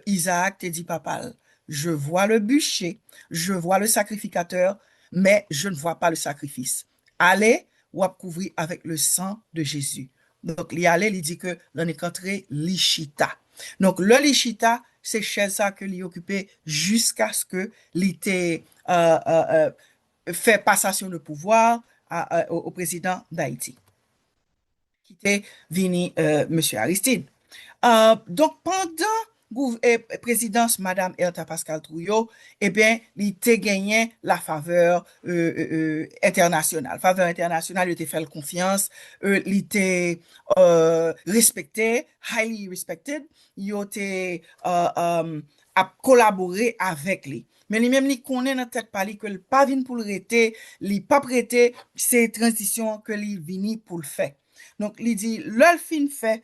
Isaac te dit papa, je vois le bûcher, je vois le sacrificateur, mais je ne vois pas le sacrifice. Allez, ou à couvrir avec le sang de Jésus. Donc, il allait, il dit que l'on est rentré l'Ichita. Donc, le l'Ichita, c'est chez ça que l'y occupait jusqu'à ce que l'ité fait passation de pouvoir au président d'Haïti, qui était venu Monsieur Aristide. Donc, pendant présidence Madame Erta Pascal Trouillot, eh bien, il était gagné la faveur internationale. Faveur internationale, il était fait confiance, il était respecté, highly respected, il était à collaborer avec lui. Mais lui-même, il connaît dans tête pali que le pas venu pour le rester, il pas prêté, c'est transition que il vini pour le faire. Donc, il dit, le fin fait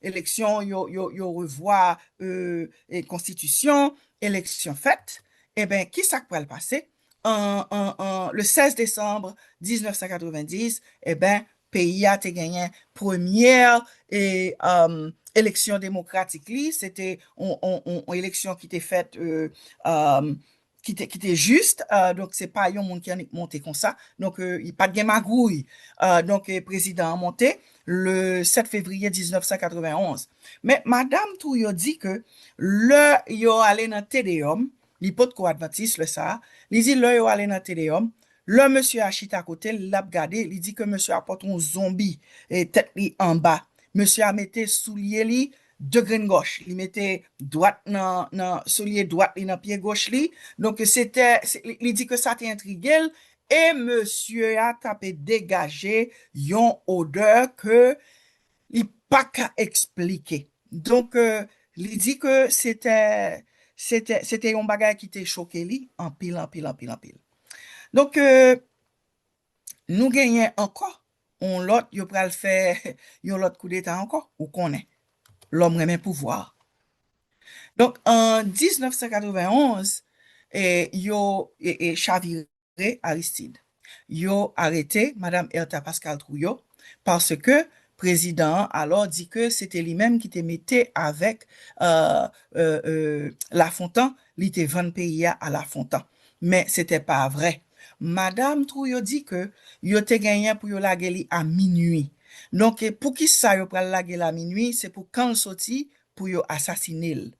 élection, yo revoit et constitution, élection faite, eh bien, qui ça qui va le passer? Le 16 décembre 1990, eh bien, pays a été gagné première élection démocratique. C'était une élection qui était faite euh, qui était juste, donc c'est pas un monde qui a monté comme ça, donc il n'y a pas de magouille. Donc président a monté le 7 février 1991. Mais Madame Touyo dit que le yo allé dans Tédéum, l'hypothèse adventiste le ça, il dit le yo allé dans Tédéum, le monsieur a chita à côté, l'a regardé, il dit que monsieur apporte un zombie et tête li en bas. Monsieur a mis soulier li de graine gauche, il mettait droite dans soulier droite li dans pied gauche li. Donc il dit que ça t'intrigue et monsieur a tapé dégagé yon odeur que il pas qu'à expliquer. Donc il dit que c'était un bagage qui était choqué li en pile en pile en pile en pile. Donc nous gagnons encore on l'autre yo pral faire yon l'autre coup d'état encore ou connaît l'homme remet pouvoir. Donc en 1991 chaviré Aristide. Yo arrêté Madame Erta Pascal Trouillot parce que président alors dit que c'était lui-même qui te mettait avec La Fontaine, il te vend pays à La Fontaine. Mais c'était pas vrai. Madame Trouillot dit que yo te gagné pour yo laguer li à minuit. Donc pour qui ça yo pral laguer à minuit, c'est pour quand sorti pour yo assassiner.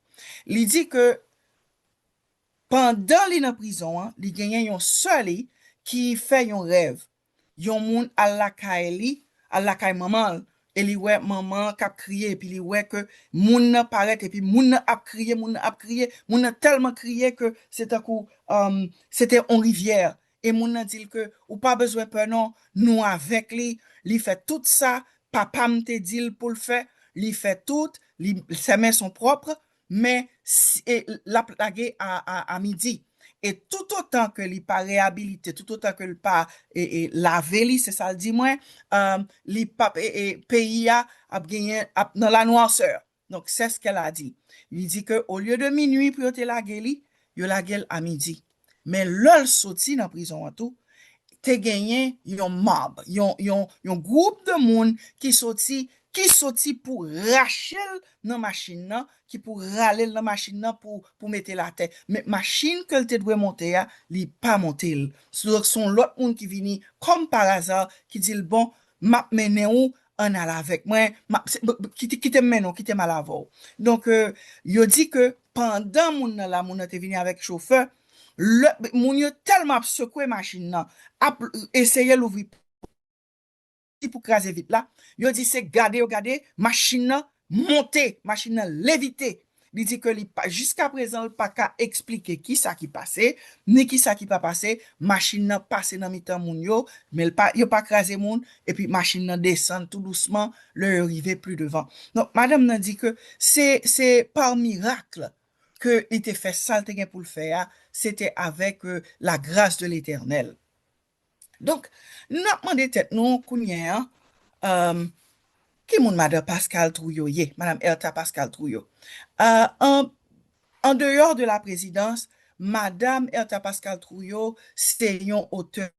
Il dit que pendant li nan prison, li genyen yon seul qui fait yon rêve. Yon moun à la kay à la kay maman, et li wè maman kap kriye, et puis li wè que moun nan paraît, et puis moun nan ap kriye, moun nan tellement crié que c'était en rivière. Et moun nan dit que ou pas besoin peur non, nous avec li fait tout ça, papa m'te dit pour le faire, li fait tout, ses mains sont propres, mais la plague à midi. Et tout autant que li pas réhabilité, tout autant que li pas lavé, c'est ça le dit moi, li pas pays a gagné dans la noirceur. Donc c'est ce qu'elle a dit. Il dit que au lieu de minuit pour te laguer li, yo laguel à midi. Mais l'ol sorti dans prison en tout, te gagné yon mob, yon groupe de monde qui sorti pour racher dans machine nan, qui pour râler dans machine nan pour mettre la tête. Mais machine que te doit monter a, li pas monter. Son l'autre monde qui vini comme par hasard qui dit bon, m'a mené ou en al avec moi, qui te menon, qui te mal avant. Donc yo dit que pendant moun te vini avec chauffeur, moun yo tellement secoué machine nan, essayer l'ouvrir pour craser vite là, yo dit c'est garder machine nan monter, machine nan léviter. Il dit que jusqu'à présent il pas qu'à expliquer qui ça qui passé, ni qui ça qui pas passé, machine nan passe dans mi-temps moun yo, mais yo pas craser moun et puis machine nan descend tout doucement, le arrivé plus devant. Donc madame nan dit que c'est par miracle que il était fait ça pour le faire, c'était avec la grâce de l'Éternel. Donc, nous demandons tête nous kounyen, qui moun Madame Pascal Trouillot ye, Madame Erta Pascal Trouillot. En dehors de la présidence, Madame Erta Pascal Trouillot, c'est un auteur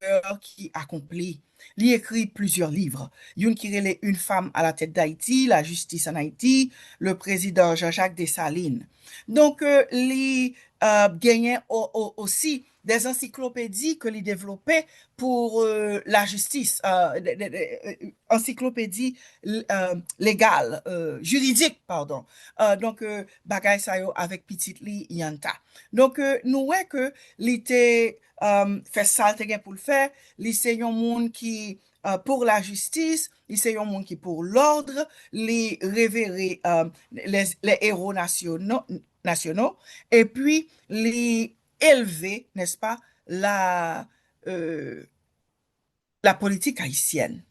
qui accomplit. Il écrit plusieurs livres. Une qui relève Une femme à la tête d'Haïti, La justice en Haïti, le président Jean-Jacques Dessalines. Donc, il gagnait aussi des encyclopédies que il développait pour la justice, encyclopédie légale, juridique, pardon. Donc, bagay sa yo avec petit li yanta. Donc, nous ouais que l'ité fait ça pour le faire, li c'est yon moun qui pour la justice, li c'est yon moun qui pour l'ordre, li révérer les héros nationaux, et puis li élever, n'est-ce pas, la politique haïtienne.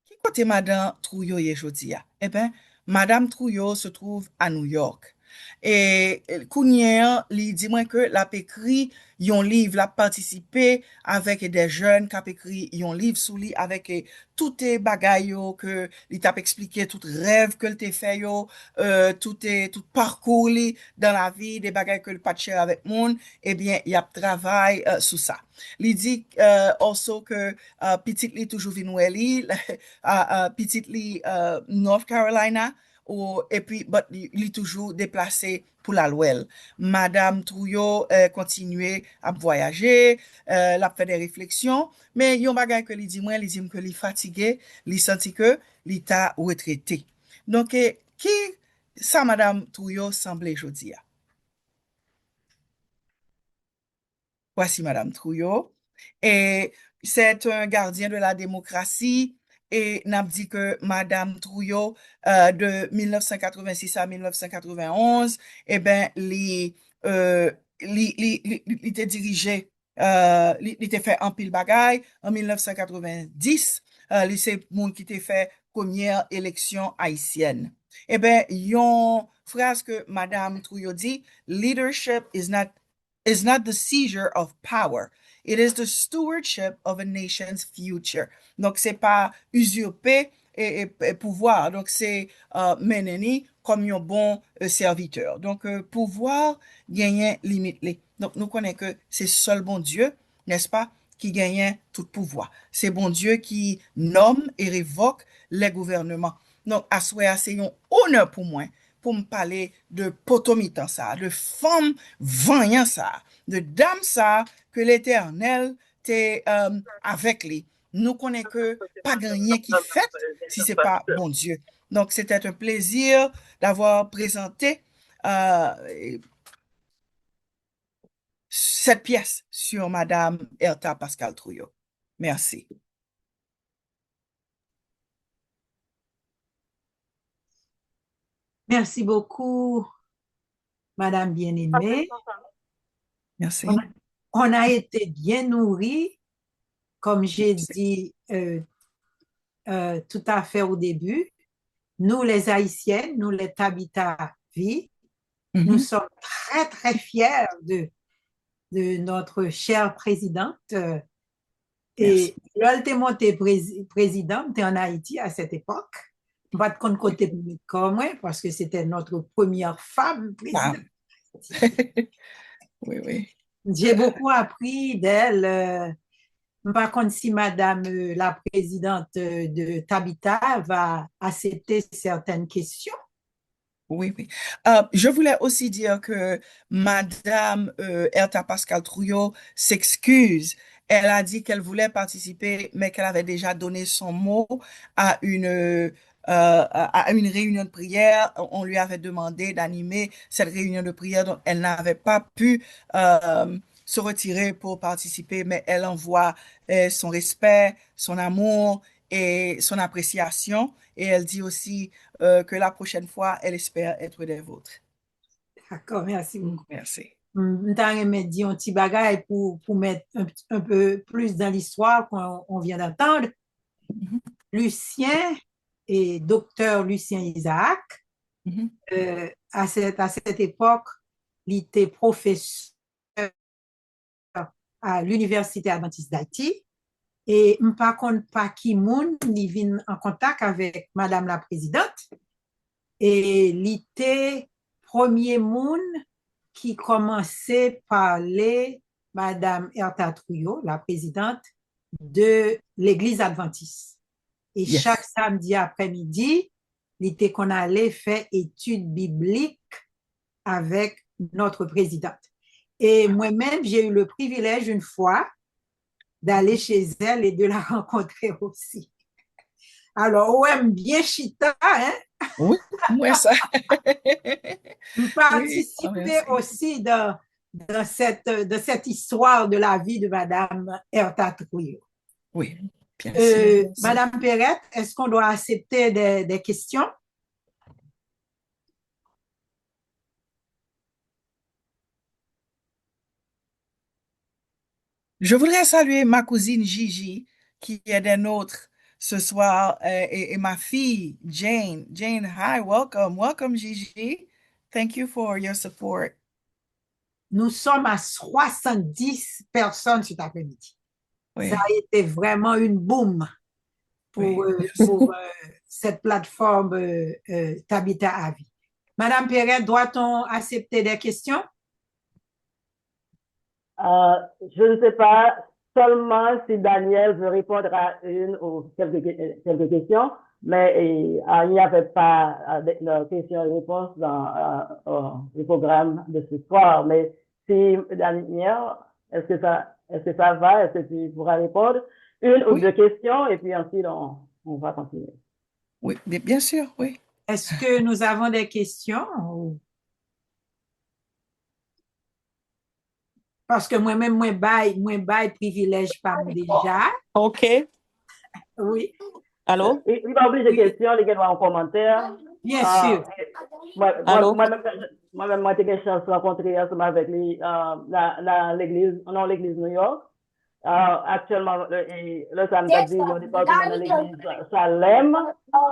Qui côté Madame Trouillot est jodi a? Eh bien, Madame Trouillot se trouve à New York. Et Kounien, il dit moi que l'a écrit yon livre, l'a participé avec des jeunes qui a écrit yon livre sous lui avec tout les bagailles yo que il t'a expliqué tout rêve que le t'a fait yo, tout parcours li dans la vie, des bagailles que le pas cher avec monde, eh bien, il y a travail sous ça. Il dit also que petit li toujours vinn li, petit li North Carolina, et puis, but, il est toujours déplacé pour la Louelle. Madame Trouillot continue à voyager, l'a fait des réflexions, mais yon bagay que li dit moi, li dit que li fatigué, li senti que li ta retraité. Donc, qui ça Madame Trouillot semble jodi a? Voici Madame Trouillot. Et c'est un gardien de la démocratie. Et n'a dit que Madame Trouillot, de 1986 à 1991, eh ben, li était dirigé, li était fait en pile bagaille. En 1990, li c'est moun qui était fait première élection haïtienne. Eh ben, yon phrase que Madame Trouillot dit, leadership is not the seizure of power. It is the stewardship of a nation's future. Donc, c'est pas usurper et pouvoir. Donc, c'est meneni comme un bon serviteur. Donc, pouvoir gagner limite. Donc, nous connaissons que c'est seul bon Dieu, n'est-ce pas, qui gagne tout pouvoir. C'est bon Dieu qui nomme et révoque les gouvernements. Donc, à souhait, c'est un honneur pour moi pour me parler de potomitan ça, de femme voyant ça, de dame ça, que l'Éternel t'est avec lui. Nous connaissons que pas gagné qui fait si c'est pas bon Dieu. Donc, c'était un plaisir d'avoir présenté cette pièce sur Madame Herta Pascal Trouillot. Merci. Merci beaucoup, Madame bien-aimée. Merci. On a été bien nourris, comme j'ai dit tout à fait au début. Nous, les Haïtiennes, nous, les Tabita Vie, nous sommes très, très fiers de notre chère présidente. Et là, elle montée présidente en Haïti à cette époque. On va te compte côté comme moi, parce que c'était notre première femme présidente. Oui, oui. J'ai beaucoup appris d'elle. Par contre, si Madame la présidente de Tabita va accepter certaines questions. Oui, oui. Je voulais aussi dire que Madame Herta Pascal Trouillot s'excuse. Elle a dit qu'elle voulait participer, mais qu'elle avait déjà donné son mot à une réunion de prière. On lui avait demandé d'animer cette réunion de prière, donc elle n'avait pas pu se retirer pour participer, mais elle envoie son respect, son amour et son appréciation. Et elle dit aussi que la prochaine fois, elle espère être des vôtres. D'accord, merci beaucoup. Merci. Je dire un petit bagage pour mettre un peu plus dans l'histoire qu'on vient d'entendre. Lucien et docteur Lucien Isaac, à cette époque, il était professeur à l'Université adventiste d'Haïti. Et par contre, pas qui moun, il vient en contact avec Madame la Présidente. Et il était premier moun qui commençait à parler Madame Herta Trouillot, la présidente de l'Église adventiste. Et chaque samedi après-midi, il était qu'on allait faire études bibliques avec notre présidente. Et moi-même, j'ai eu le privilège une fois d'aller chez elle et de la rencontrer aussi. Alors, ouais, bien chita, hein? Oui, moi ça. Participer aussi de cette histoire de la vie de Madame Herta Trouillot. Oui, bien sûr. Madame Perrette, est-ce qu'on doit accepter des questions? Je voudrais saluer ma cousine Gigi, qui est des nôtres ce soir, et ma fille Jane. Jane, hi, welcome Gigi. Thank you for your support. Nous sommes à 70 personnes cet après-midi. Oui, Ça a été vraiment une boom pour, oui. pour cette plateforme Tabita à vie. Madame Perret, doit-on accepter des questions? Je ne sais pas seulement si Daniel veut répondre à une ou quelques questions, mais il n'y avait pas de questions et réponses dans le programme de ce soir. Mais si Daniel, est-ce que ça va? Est-ce que tu pourras répondre une ou Oui. deux questions et puis ensuite on va continuer. Oui, bien sûr, oui. Est-ce que nous avons des questions? Parce que moi-même, moi bail privilège pas déjà. OK. Oui, Allô? Il va obliger Oui. questions, les gars, en commentaire. bien sûr. Allô? Moi-même, j'ai eu chance de rencontrer ensemble avec l'église New York. Actuellement, le samedi, on est parti dans l'église Salem.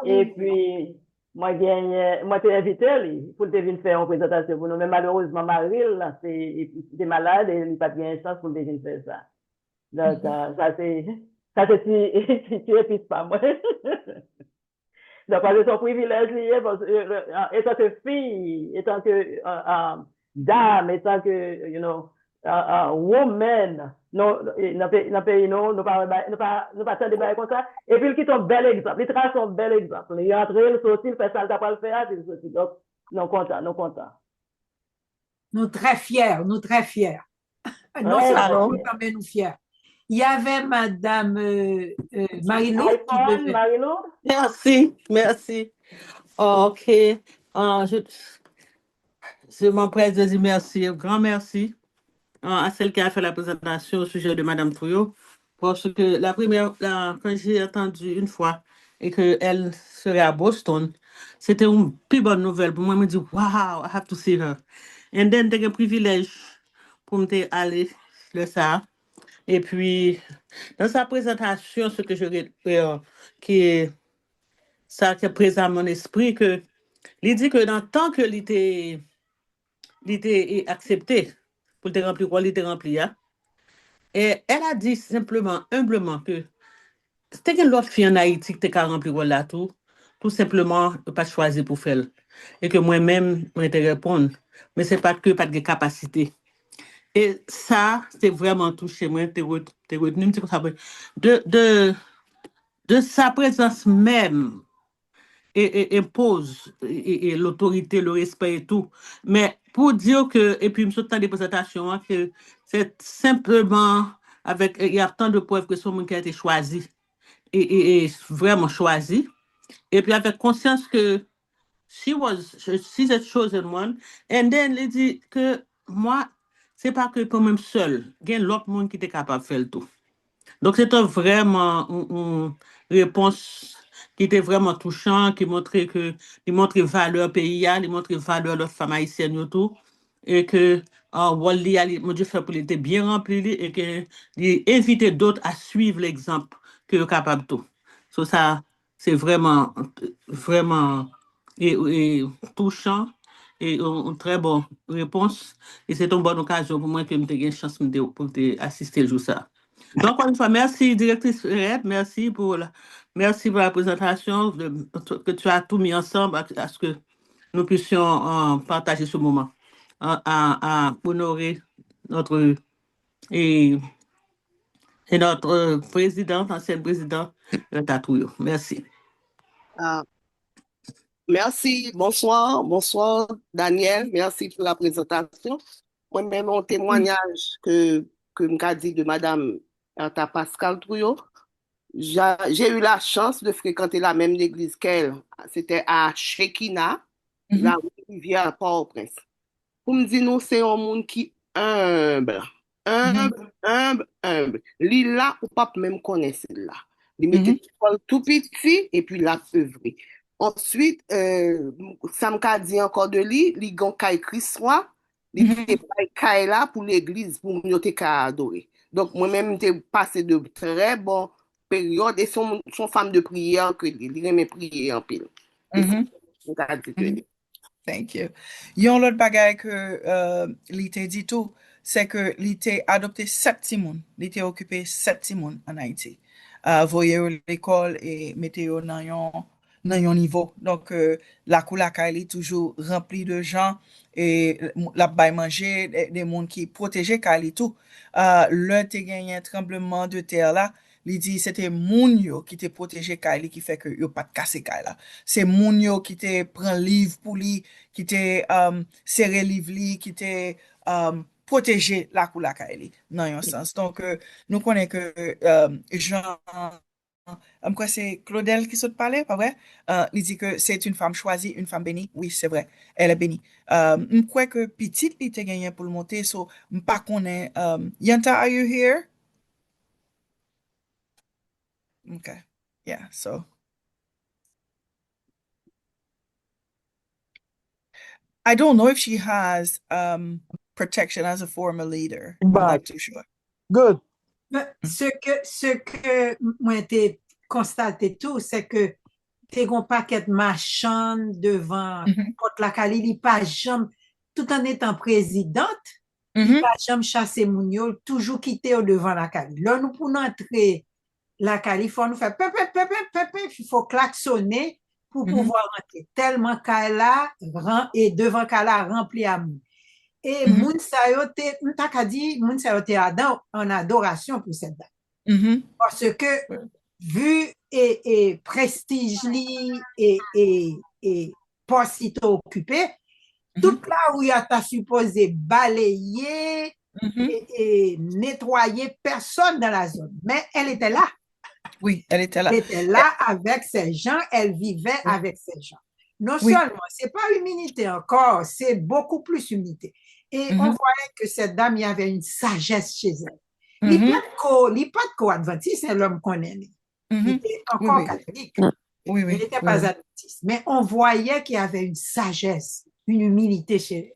Et puis, moi, t'ai invité pour te venir faire une présentation pour nous. Mais malheureusement, Maril, c'est malade et il n'a pas de chance pour te venir faire ça. Donc, ça c'est si tu es pas moi. Donc, parce que son privilège lié, étant que fille, étant que dame, étant que, woman, non, dans le pays, non, nous pas tant de bails comme ça. Et puis, il quitte un bel exemple. Il trace un bel exemple. Il entre, il sortit, il fait ça, il n'a pas le faire, il sortit. Donc, nous contents. Nous très fiers, Non Ouais, seulement allô? contents, mais nous fiers. Il y avait Madame Marie-Lou qui iPhone, devait. Marie-Lou? Merci. OK. Je m'empresse de dire merci, un grand merci à celle qui a fait la présentation au sujet de Madame Trouillot, parce que quand j'ai entendu une fois et qu'elle serait à Boston, c'était une plus bonne nouvelle pour moi. Je me dis, wow, I have to see her. Et then, j'ai un privilège pour me aller le ça. Et puis, dans sa présentation, ce que qui est ça qui est présent à mon esprit, que il dit que dans le temps que il était accepté pour te remplir quoi, il était rempli, hein. Et elle a dit simplement, humblement, que c'était une autre fille en Haïti qui était rempli quoi là tout simplement pas choisi pour faire. Et que moi-même, je te répondre, mais c'est pas que pas de capacité. Et ça, c'est vraiment touché. Moi, t'es retenu, de sa présence même et impose et l'autorité, le respect et tout. Mais pour dire que, et puis, je me souviens des présentations, hein, que c'est simplement avec, il y a tant de preuves que ce monde qui a été choisi et vraiment choisi. Et puis, avec conscience que she's a chosen one. And then, il dit que moi, c'est pas que pour moi seul, il y a l'autre monde qui était capable de faire le tout. Donc, c'était vraiment une réponse qui était vraiment touchante, qui montrait valeur pays, il montrait valeur de la femme haïtienne et tout, et que Wally, mon Dieu, fait pour il était bien rempli et que il invitait d'autres à suivre l'exemple que est capable de tout. So, ça, c'est vraiment, vraiment et touchant et une très bonne réponse. Et c'est une bonne occasion pour moi que je une chance pour assister le jour ça. Donc, encore une fois, merci, directrice Red, merci pour la présentation, que tu as tout mis ensemble à ce que nous puissions partager ce moment, à honorer notre, et, notre présidente, ancienne présidente, Tatouyo. Merci. Merci, bonsoir Daniel, merci pour la présentation. Moi-même, mon témoignage que m'a dit de Madame Erta Pascal Trouillot, j'ai eu la chance de fréquenter la même église qu'elle. C'était à Shekina, la rivière Port-au-Prince. Pour me dire, nous, c'est un monde qui humble. Lila, ou pas même connaître celle-là. Il mettait tout petit et puis l'a œuvré. Ensuite, ça m'a dit encore de lui, il y a un Christ-Roi, il était pas là pour l'église, pour nous adorer. Donc, moi-même, j'ai passé de très bonnes périodes et son femme de prière, que il aimait prier en pile. Thank you. Yon l'autre bagay que li te dit tout, c'est que li te adopté 7 timoun. Li te occupé 7 timoun en Haïti. Voye yo l'école et mette yo nan yon niveau. Donc, la kou la kay li toujou rempli de gens et la bay manger des moun qui protégé kay li tout. Le te genyen tremblement de terre là, li di c'était moun yo qui te protégé kay li qui fait que yo pas cassé kay là. C'est moun yo qui te prend livre pour li, qui te serré livre li, qui te protéger la kou la kay li, dans yon sens. Donc, nous connaissons que Jean, quoi, c'est Claudel qui saute parler, pas vrai? Il dit que c'est une femme choisie, une femme bénie. Oui, c'est vrai, elle est bénie. Je crois que petite li te gagné pour le monter, so m'pa connaît. Yanta, are you here? Okay, yeah, so. I don't know if she has protection as a former leader. I'm not too sure. Good. Ce que moi t'ai constaté tout, c'est que t'es gon paquet machin devant contre la Cali, li pas jamais, tout en étant présidente, li pas jamais chasser moun yo, toujours quitter au devant la Cali. Là, nous pour entrer la Cali, faut nous faire il faut klaxonner pour pouvoir rentrer. Tellement Kala et devant Kala rempli à moun. Et moun sa yo te, m'ta ka di, moun sa yo te en adoration pour cette dame. Parce que, vu et prestige li et poste qui t'a occupé, toute là où il a ta supposé balayer et nettoyer personne dans la zone. Mais elle était là. Oui, elle était là. Elle était là avec ces gens, elle vivait avec ces gens. Non seulement, c'est pas humilité encore, c'est beaucoup plus humilité. Et on voyait que cette dame, il y avait une sagesse chez elle. Il n'y a pas de co-adventiste, c'est l'homme qu'on aime. Il était encore catholique. Il n'était pas adventiste. Mais on voyait qu'il y avait une sagesse, une humilité chez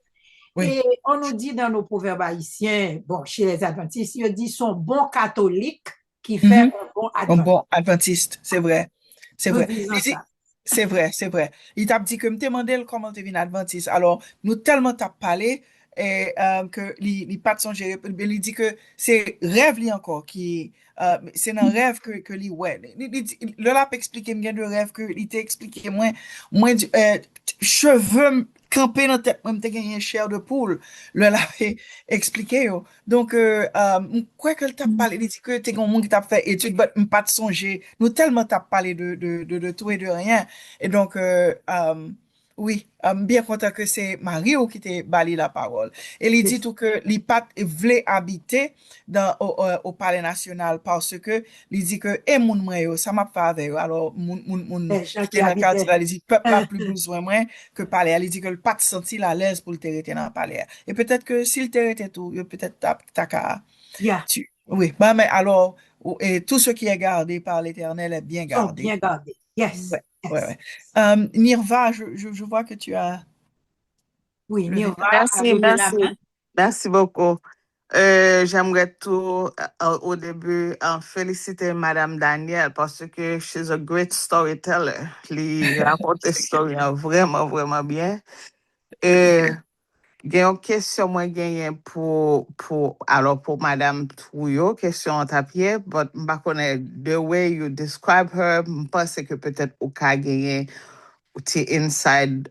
elle. Et on nous dit dans nos proverbes haïtiens, bon, chez les adventistes, ils disent son bon catholique qui fait un bon adventiste. Un bon adventiste, c'est vrai. C'est vrai. C'est vrai, c'est vrai. Il t'a dit que me demandé comment tu viens adventiste. Alors, nous tellement t'as parlé et que il pas de son gérer, il dit que c'est rêve li encore qui c'est un rêve que li ouais. Le l'a expliqué me de rêve que il t'a expliqué moins cheveux camper dans tête même t'as gagné chair de poule. Le l'a expliqué yo. Donc quoi que t'a parlé, il dit que t'es un monde qui t'a fait étude mais pas de songer. Nous tellement t'as parlé de tout et de rien. Et donc oui, bien content que c'est Mario qui t'a bali la parole. Et il dit tout que les pat voulait habiter au palais national parce que il dit que moun mwen ça m'a fait avec alors moun qui dans quartier là il dit peuple a plus besoin moins que palais. Il dit que le pas senti à l'aise pour le terrain dans palais. Et peut-être que s'il terrain tout, peut-être t'as oui, bah mais alors et tout ce qui est gardé par l'Éternel est bien gardé. Bien gardé. Yes. Ouais. Nirva, je vois que tu as. Oui, Nirva. Merci beaucoup. J'aimerais tout au début féliciter Madame Danielle parce que she's a great storyteller. Elle raconte des stories vraiment, vraiment bien. Et il y a une question moi pour Madame Trouillot, question en tapis, but je connais the way you describe her, je pense que peut-être au cas gagné ti inside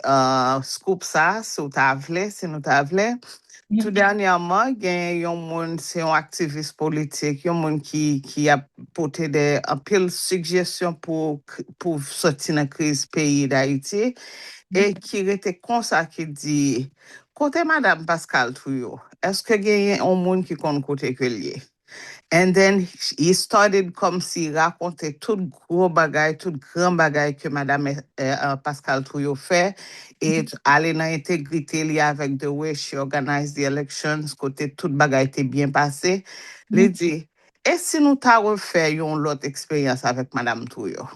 scoop ça si nous t'avlé. Tout dernièrement, il y a un monde, c'est un activiste politique, il y a un monde qui a porté des pile suggestions pour sortir de la crise pays d'Haïti et qui était comme ça qui dit côté Madame Pascal Trouillot, est-ce que il y a un monde qui compte côté que lié? And then he started comme s'il racontait tout gros bagay, tout grand bagay que Madame Pascal Trouillot fait et aller dans l'intégrité liée avec the way she organized the elections, côté tout bagay était bien passé. Il dit, et si nous t'a refait une autre expérience avec Madame Trouillot?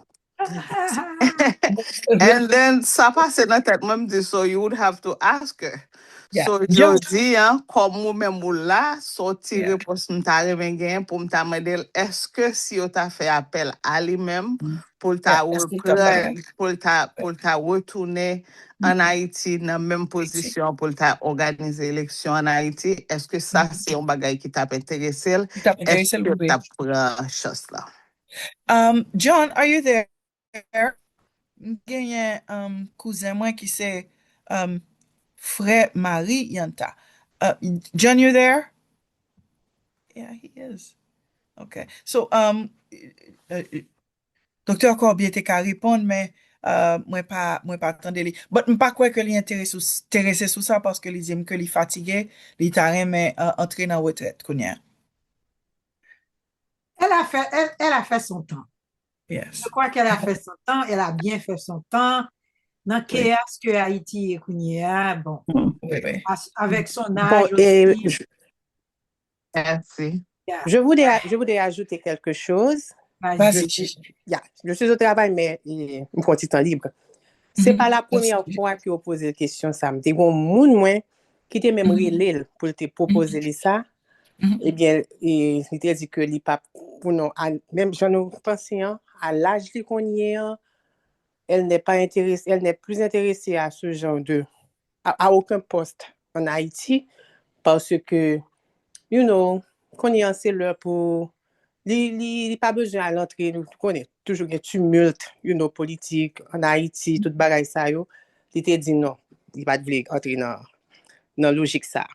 And then ça passe dans tête même dit, so you would have to ask her. Yeah. So, John, jodi, comme moi-même ou là, sorti yeah. réponse m'ta remen gen pour m'ta mandel, est-ce que si on t'a fait appel à lui-même pour ta Est-ce qu'il t'a parlé? pour ta retourner en Haïti dans même position pour ta organiser élection en Haïti, est-ce que ça c'est un bagay qui t'a intéressé? Il t'a Est-ce intéressé le que bébé. t'as pris chose là? John, are you there? Genyen cousin moi qui c'est frère Marie Yanta. John, you there? Yeah, he is. Okay. So, Dr. Corbier te ka répondre, mais moi pas attendre li. But m'pa quoi que li intéressé sous ça parce que li dit que li fatigué, li ta remen entrer dans retraite kounya. Elle a fait son temps. Yes. Je crois qu'elle a fait son temps, elle a bien fait son temps. Dans le Oui. chaos que Haïti est kounya, bon, Oui, oui. avec son Bon, âge et aussi. Merci. je voudrais ajouter quelque chose. Vas-y, Gigi. Je suis au travail, mais il me faut un petit temps libre. C'est pas la première fois que vous posez la question, ça me dit, bon, moun moins qui te même relé pour te proposer ça. Eh bien, il te dit que les papes, même j'en ai pensé, à l'âge qu'on y est, elle n'est plus intéressée à ce genre à aucun poste en Haïti parce que, qu'on y est, c'est l'heure pour, il pas besoin à l'entrée, nous connaissons toujours un tumulte, politique en Haïti, tout bagaille ça, il te dit non, il va pas entrer dans logique ça.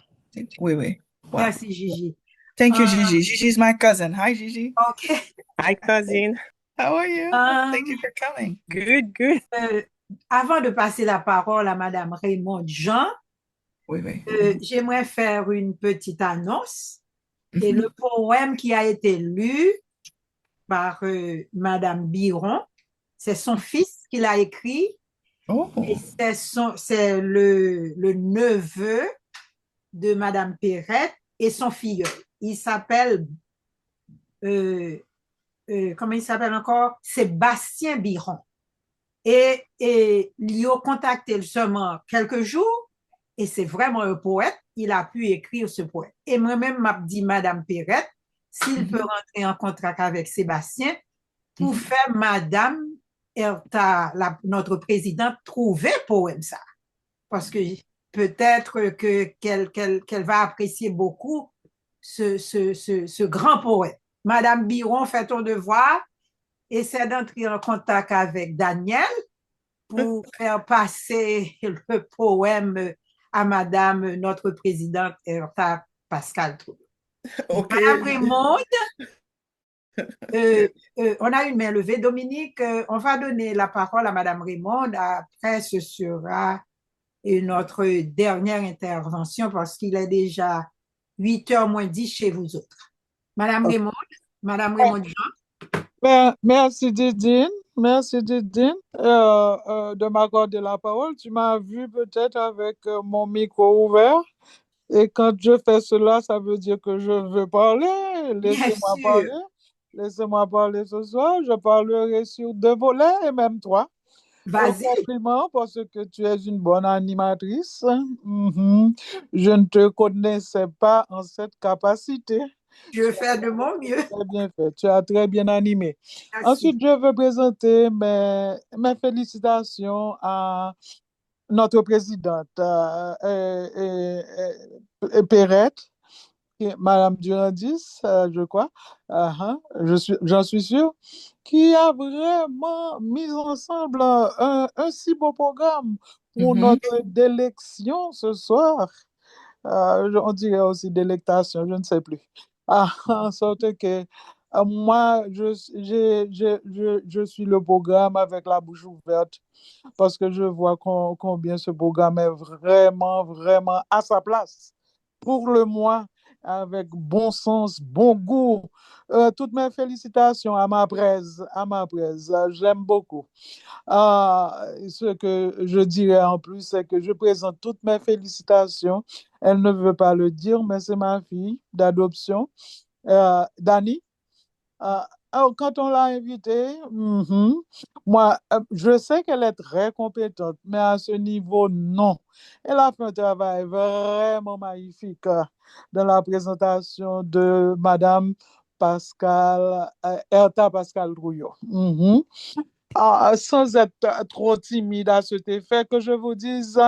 Oui, oui. Wow. Merci, Gigi. Thank you, Gigi. Gigi's my cousin. Hi, Gigi. Okay. Hi, cousin. How are you? Thank you for coming. Good. Avant de passer la parole à Madame Raymond Jean, Oui, oui. j'aimerais faire une petite annonce. Et le poème qui a été lu par Madame Biron, c'est son fils qui l'a écrit. Oh. Et c'est le neveu de Madame Perrette et son filleul. Il s'appelle, comment il s'appelle encore? Sébastien Biron. Et il a contacté seulement quelques jours et c'est vraiment un poète. Il a pu écrire ce poème. Et moi-même, m'a dit Madame Perrette, s'il peut rentrer en contact avec Sébastien pour faire Madame notre présidente trouver poème ça. Parce que peut-être qu'elle va apprécier beaucoup ce grand poète. Madame Biron fait ton devoir, essaie d'entrer en contact avec Daniel pour faire passer le poème à Madame, notre présidente, Erta Pascal Trouillot. OK. Madame Raymond, on a une main levée. Dominique, on va donner la parole à Madame Raymond. Après, ce sera notre dernière intervention parce qu'il est déjà 8h moins 10 chez vous autres. Madame Raymond, Madame Raymond Jean. Merci Didine. Merci Didine de m'accorder la parole. Tu m'as vu peut-être avec mon micro ouvert. Et quand je fais cela, ça veut dire que je veux parler. Laissez-moi parler. Laissez-moi parler ce soir. Je parlerai sur 2 volets et même 3. Vas-y. Compliment parce que tu es une bonne animatrice. Je ne te connaissais pas en cette capacité. Je vais faire de mon mieux. Très bien fait. Tu as très bien animé. Merci. Ensuite, je veux présenter mes félicitations à notre présidente Perrette, Madame Durandis, je crois, j'en suis sûr, qui a vraiment mis ensemble un si beau programme pour notre délection ce soir. On dirait aussi délectation, je ne sais plus. En sorte que moi, je suis le programme avec la bouche ouverte parce que je vois combien ce programme est vraiment, vraiment à sa place pour le mois, avec bon sens, bon goût. Toutes mes félicitations à ma presse. J'aime beaucoup. Ce que je dirais en plus, c'est que je présente toutes mes félicitations. Elle ne veut pas le dire, mais c'est ma fille d'adoption, Dani. quand on l'a invitée, moi, je sais qu'elle est très compétente, mais à ce niveau, non. Elle a fait un travail vraiment magnifique dans la présentation de Madame Pascal, Erta Pascal Trouillot. Sans être trop timide à cet effet, que je vous dise,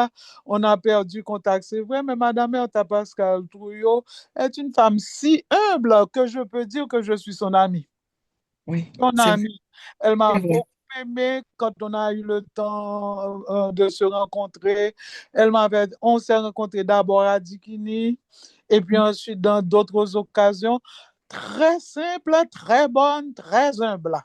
on a perdu contact, c'est vrai, mais Madame Erta Pascal Trouillot est une femme si humble que je peux dire que je suis son amie. Oui, Son c'est amie. Elle m'a vrai. beaucoup aimé quand on a eu le temps de se rencontrer. On s'est rencontrés d'abord à Dikini et puis ensuite dans d'autres occasions. Très simple, très bonne, très humble.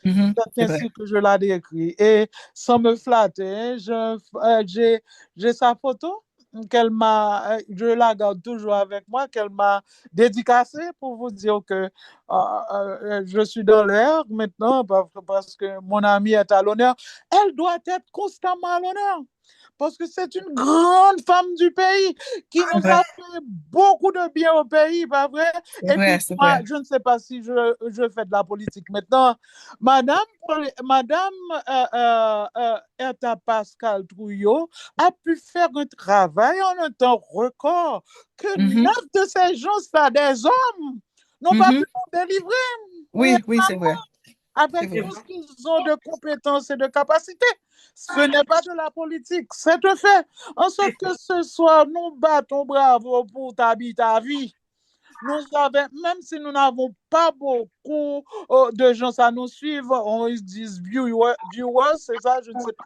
C'est C'est vrai. ainsi que je la décris. Et sans me flatter, j'ai sa photo je la garde toujours avec moi, qu'elle m'a dédicacée pour vous dire que je suis dans l'air maintenant parce que mon amie est à l'honneur. Elle doit être constamment à l'honneur parce que c'est une grande femme du pays qui C'est nous vrai. a fait beaucoup de bien au pays, pas vrai? C'est Et puis vrai, c'est moi, vrai. je ne sais pas si je fais de la politique maintenant. Madame Erta Pascal Trouillot a pu faire un travail en un temps record que 9 de ces gens, ça des hommes, n'ont pas pu nous délivrer. Oui, Oui, c'est vrai. C'est avec vrai. tout ce qu'ils ont de compétences et de capacités. Ce n'est pas de la politique, c'est un fait. En sorte que ce soir, nous battons bravo pour ta vie. Même si nous n'avons pas beaucoup de gens à nous suivre, on ils disent viewers, c'est ça, je ne sais pas.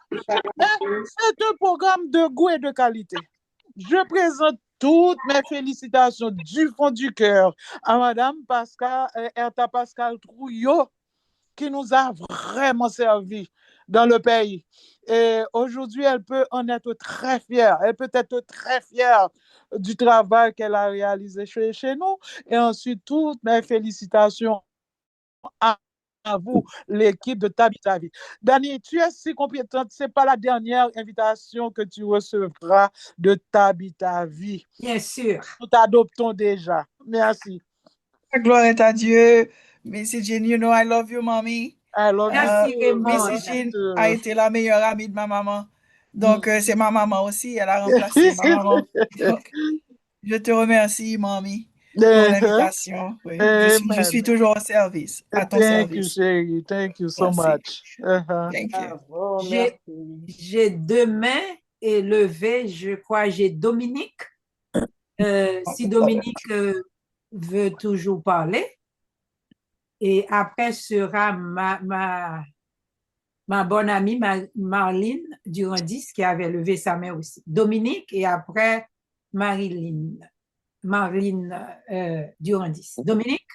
Mais c'est un programme de goût et de qualité. Je présente toutes mes félicitations du fond du cœur à Madame Erta Pascal Trouillot, qui nous a vraiment servi dans le pays. Et aujourd'hui, elle peut en être très fière. Elle peut être très fière du travail qu'elle a réalisé chez nous. Et ensuite, toutes mes félicitations à vous, l'équipe de Tabita Vie. Dani, tu es si compétente. Ce n'est pas la dernière invitation que tu recevras de Tabita Vie. Bien sûr. Nous t'adoptons déjà. Merci. Gloire est à Dieu. Missy Jean, you know I love you, mommy. I love you Merci, too. Raymond. Missy Jean a été la meilleure amie de ma maman. Donc, Mm. c'est ma maman aussi. Elle a remplacé ma maman. Donc, je te remercie, mamie, pour l'invitation. Oui. Je suis Amen. toujours au service, à ton Thank you, service. Sherry. Thank you so Merci. much. Thank you. Bravo, J'ai merci. j'ai deux mains élevées, je crois, j'ai Dominique. Si Dominique veut toujours parler. Et après sera ma bonne amie Marlene Durandis qui avait levé sa main aussi. Dominique et après Marlene Durandis. Dominique?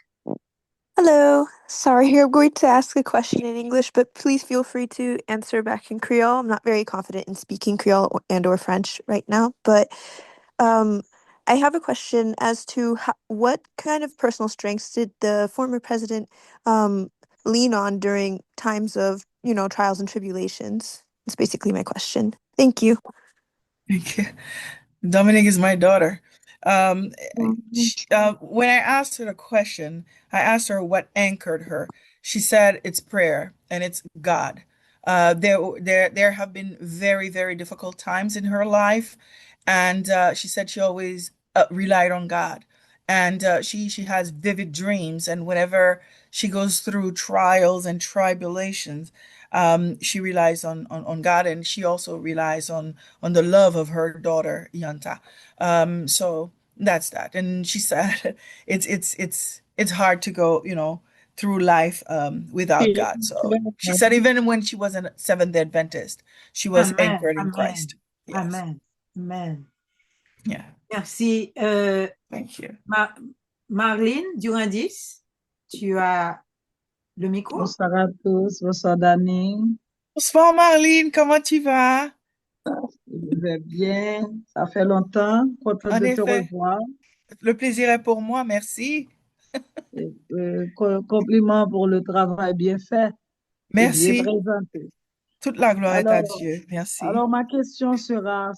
Hello. Sorry, I'm going to ask a question in English, but please feel free to answer back in Creole. I'm not very confident in speaking Creole and/or French right now, but I have a question as to what kind of personal strengths did the former president lean on during times of, trials and tribulations? That's basically my question. Thank you. Thank you. Dominique is my daughter. When I asked her the question, I asked her what anchored her. She said it's prayer and it's God. There have been very, very difficult times in her life, and she said she always relied on God. And she has vivid dreams, and whenever she goes through trials and tribulations, she relies on God, and she also relies on the love of her daughter Yanta. So that's that. And she said it's hard to go, through life without God. So she said even when she was a Seventh Day Adventist, she was Amen, anchored in amen, Christ. Yes. amen, amen. Yeah. Merci. Thank you. Marlene Durandis, tu as le micro? Bonsoir à tous, bonsoir Dani. Bonsoir Marlene, comment tu vas? Je vais bien, ça fait longtemps, contente En de te effet, revoir. le plaisir est pour moi, merci. Compliments pour le travail bien fait et bien Merci. présenté. Toute la gloire est à Alors, Dieu. Merci. alors ma question sera,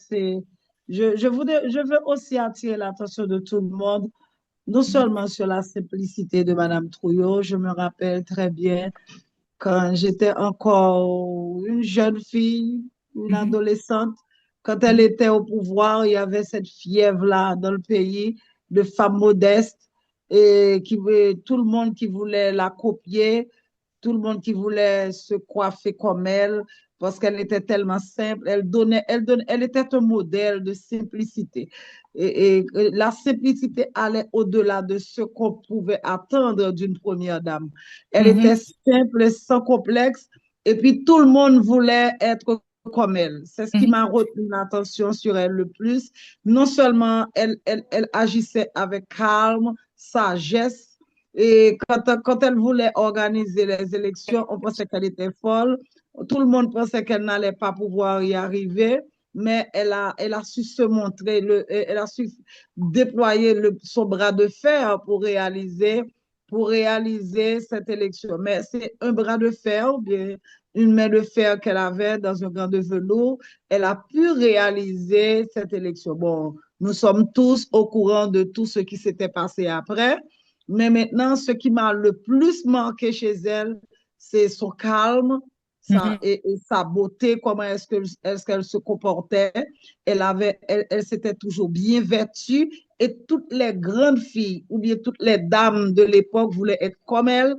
je veux aussi attirer l'attention de tout le monde non seulement sur la simplicité de Madame Trouillot, je me rappelle très bien quand j'étais encore une jeune fille, une adolescente, quand elle était au pouvoir, il y avait cette fièvre-là dans le pays de femmes modestes et tout le monde qui voulait la copier, tout le monde qui voulait se coiffer comme elle, parce qu'elle était tellement simple, elle était un modèle de simplicité. Et la simplicité allait au-delà de ce qu'on pouvait attendre d'une première dame. Elle était simple, sans complexe, et puis tout le monde voulait être comme elle. C'est ce qui m'a retenu l'attention sur elle le plus. Non seulement elle agissait avec calme, sagesse, et quand elle voulait organiser les élections, on pensait qu'elle était folle. Tout le monde pensait qu'elle n'allait pas pouvoir y arriver, mais elle a su se montrer, elle a su déployer son bras de fer pour réaliser cette élection. Mais c'est un bras de fer, ou bien une main de fer qu'elle avait dans un gant de velours. Elle a pu réaliser cette élection. Bon, nous sommes tous au courant de tout ce qui s'était passé après. Mais maintenant, ce qui m'a le plus marqué chez elle, c'est son calme et sa beauté, comment est-ce qu'elle se comportait. Elle s'était toujours bien vêtue et toutes les grandes filles ou bien toutes les dames de l'époque voulaient être comme elle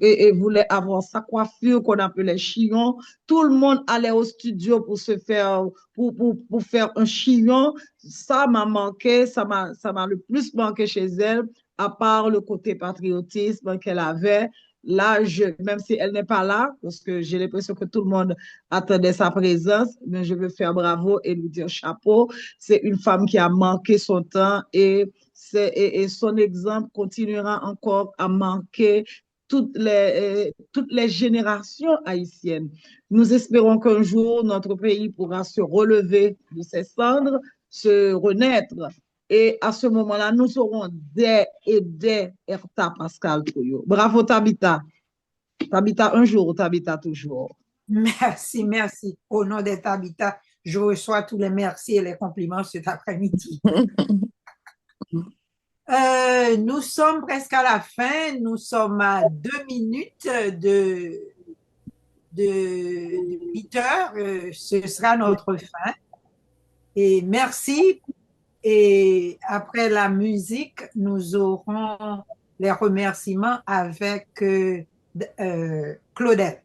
et voulaient avoir sa coiffure qu'on appelait chignon. Tout le monde allait au studio pour faire un chignon. Ça m'a manqué, ça m'a le plus manqué chez elle, à part le côté patriotisme qu'elle avait. Là, même si elle n'est pas là, parce que j'ai l'impression que tout le monde attendait sa présence, mais je veux faire bravo et lui dire chapeau. C'est une femme qui a marqué son temps et son exemple continuera encore à marquer toutes les générations haïtiennes. Nous espérons qu'un jour, notre pays pourra se relever de ses cendres, se renaître. Et à ce moment-là, nous aurons des Erta Pascal Trouillot. Bravo, Tabitha. Tabitha un jour, Tabitha toujours. Merci, merci. Au nom de Tabitha, je reçois tous les merci et les compliments cet après-midi. Nous sommes presque à la fin. Nous sommes à 2 minutes de 8 heures. Ce sera notre fin. Et merci. Et après la musique, nous aurons les remerciements avec Claudette.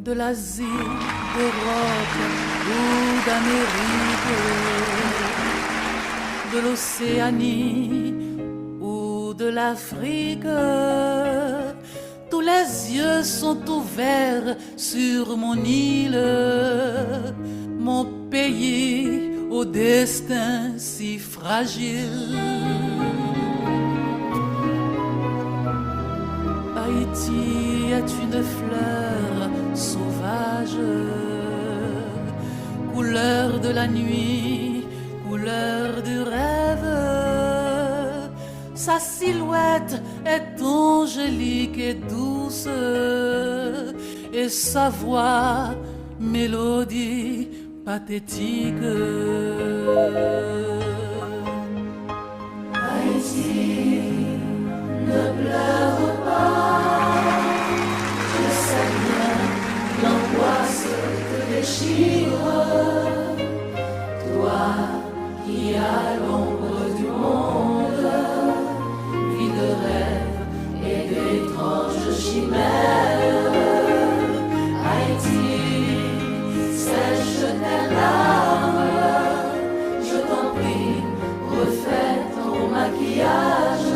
De l'Asie, d'Europe ou d'Amérique, de l'Océanie ou de l'Afrique, tous les yeux sont ouverts sur mon île, mon pays au destin si fragile. Haïti est une fleur sauvage, couleur de la nuit, couleur du rêve. Sa silhouette est angélique et douce, et sa voix mélodie pathétique. Haïti, ne pleure pas, je sais bien l'angoisse te déchire. Toi qui as l'ombre du monde, vie de rêve et d'étranges chimères. Haïti, sèche tes larmes, je t'en prie, refais ton maquillage.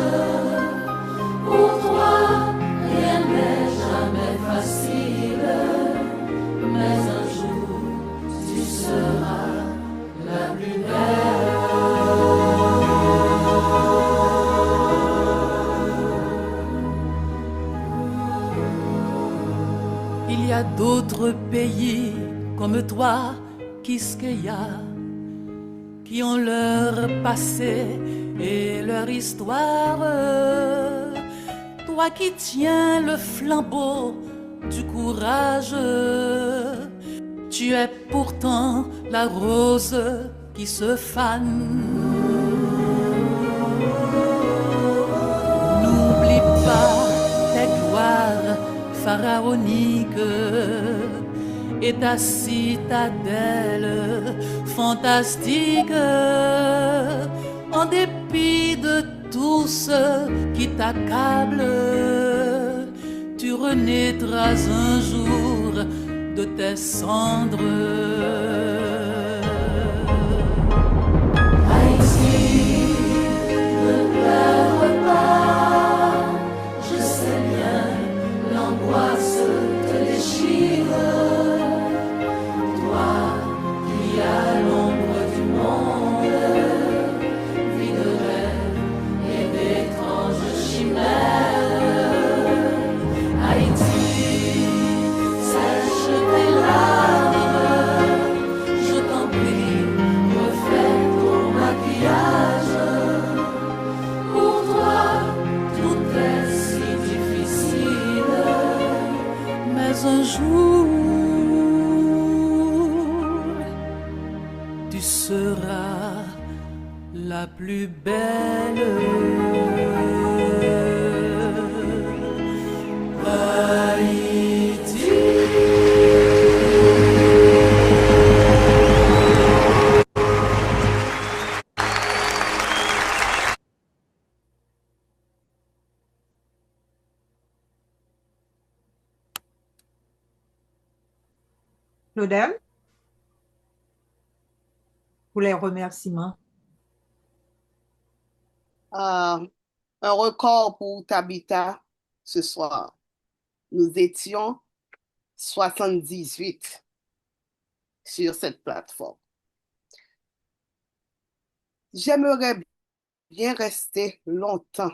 Pour toi, rien n'est jamais facile, mais un jour, tu seras la plus belle. Il y a d'autres pays comme toi, Quisqueya, qui ont leur passé et leur histoire. Toi qui tiens le flambeau du courage, tu es pourtant la rose qui se fane. N'oublie pas tes gloires pharaoniques et ta citadelle fantastique. En dépit de tout ce qui t'accable, tu renaîtras un jour de tes cendres. Haïti, ne pleure pas, je sais bien, l'angoisse te déchire. Toi qui as l'ombre du monde, vie de rêve et d'étranges chimères. Haïti, sèche tes larmes, je t'en prie, refais ton maquillage. Pour toi, tout est si difficile, Mais un jour, tu seras la plus belle. Claudel, pour les remerciements. Un record pour Tabitha ce soir. Nous étions 78 sur cette plateforme. J'aimerais bien rester longtemps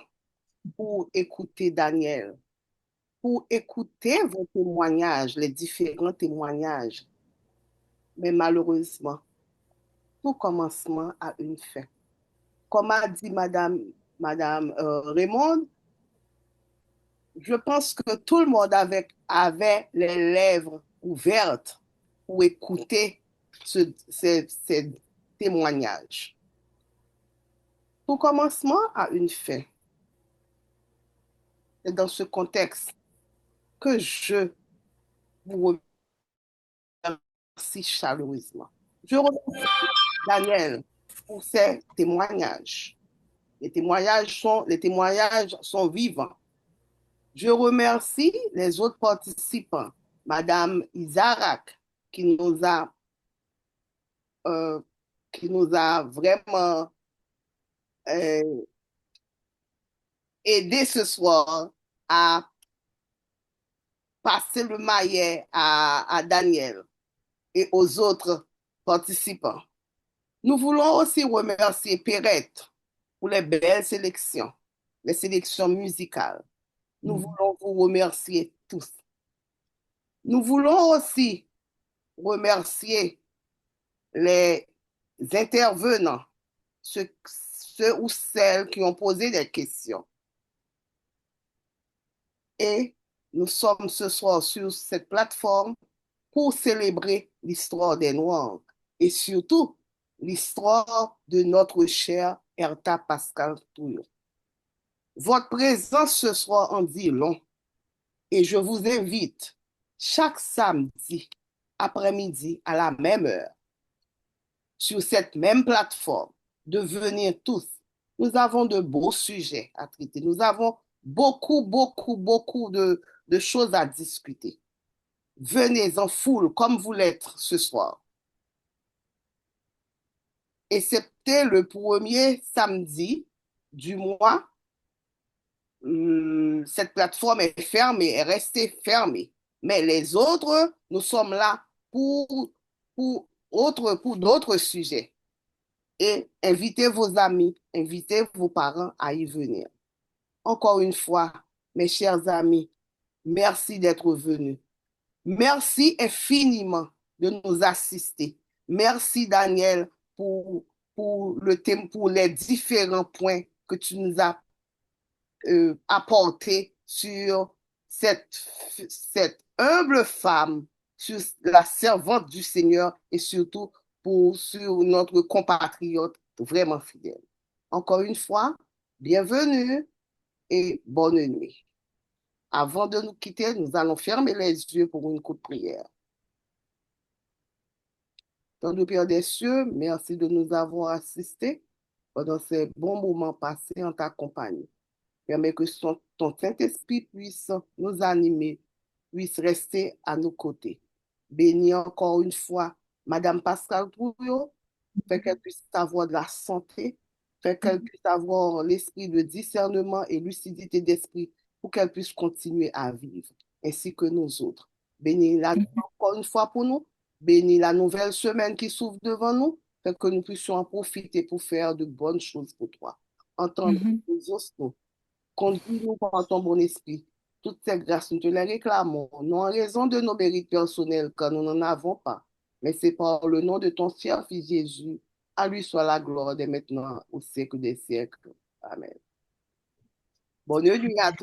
pour écouter Daniel, pour écouter vos témoignages, les différents témoignages. Mais malheureusement, tout commencement a une fin. Comme a dit Madame Raymond, je pense que tout le monde avait les lèvres ouvertes pour écouter ces témoignages. Tout commencement a une fin. C'est dans ce contexte que je vous remercie chaleureusement. Je remercie Daniel pour ses témoignages. Les témoignages sont vivants. Je remercie les autres participants, Madame Isarak, qui nous a vraiment aidé ce soir à passer le maillet à Daniel et aux autres participants. Nous voulons aussi remercier Perrette pour les belles sélections, les sélections musicales. Nous voulons vous remercier tous. Nous voulons aussi remercier les intervenants, ceux ou celles qui ont posé des questions. Et nous sommes ce soir sur cette plateforme pour célébrer l'histoire des Noirs et surtout l'histoire de notre chère Herta Pascal-Touillon. Votre présence ce soir en dit long et je vous invite chaque samedi après-midi à la même heure sur cette même plateforme de venir tous. Nous avons de beaux sujets à traiter. Nous avons beaucoup de choses à discuter. Venez en foule comme vous l'êtes ce soir. Et c'était le premier samedi du mois. Cette plateforme est fermée, est restée fermée. Mais les autres, nous sommes là pour d'autres sujets. Et invitez vos amis, invitez vos parents à y venir. Encore une fois, mes chers amis, merci d'être venus. Merci infiniment de nous assister. Merci Daniel pour pour le thème, pour les différents points que tu nous as apportés sur cette humble femme, sur la servante du Seigneur et surtout sur notre compatriote vraiment fidèle. Encore une fois, bienvenue et bonne nuit. Avant de nous quitter, nous allons fermer les yeux pour une courte prière. Notre Père des cieux, merci de nous avoir assistés pendant ces bons moments passés en ta compagnie. Permets que ton Saint-Esprit puisse nous animer, puisse rester à nos côtés. Bénis encore une fois Madame Pascal Trouillot, fait qu'elle puisse avoir de la santé, fait qu'elle puisse avoir l'esprit de discernement et lucidité d'esprit pour qu'elle puisse continuer à vivre, ainsi que nous autres. Bénis-la encore une fois pour nous. Bénis la nouvelle semaine qui s'ouvre devant nous, fait que nous puissions en profiter pour faire de bonnes choses pour toi. Entendre nous aussi. Conduis-nous par ton bon esprit. Toutes ces grâces, nous te les réclamons, non en raison de nos mérites personnels, car nous n'en avons pas, mais c'est par le nom de ton cher Fils Jésus. À lui soit la gloire dès maintenant, au siècle des siècles. Amen. Bonne nuit à tous.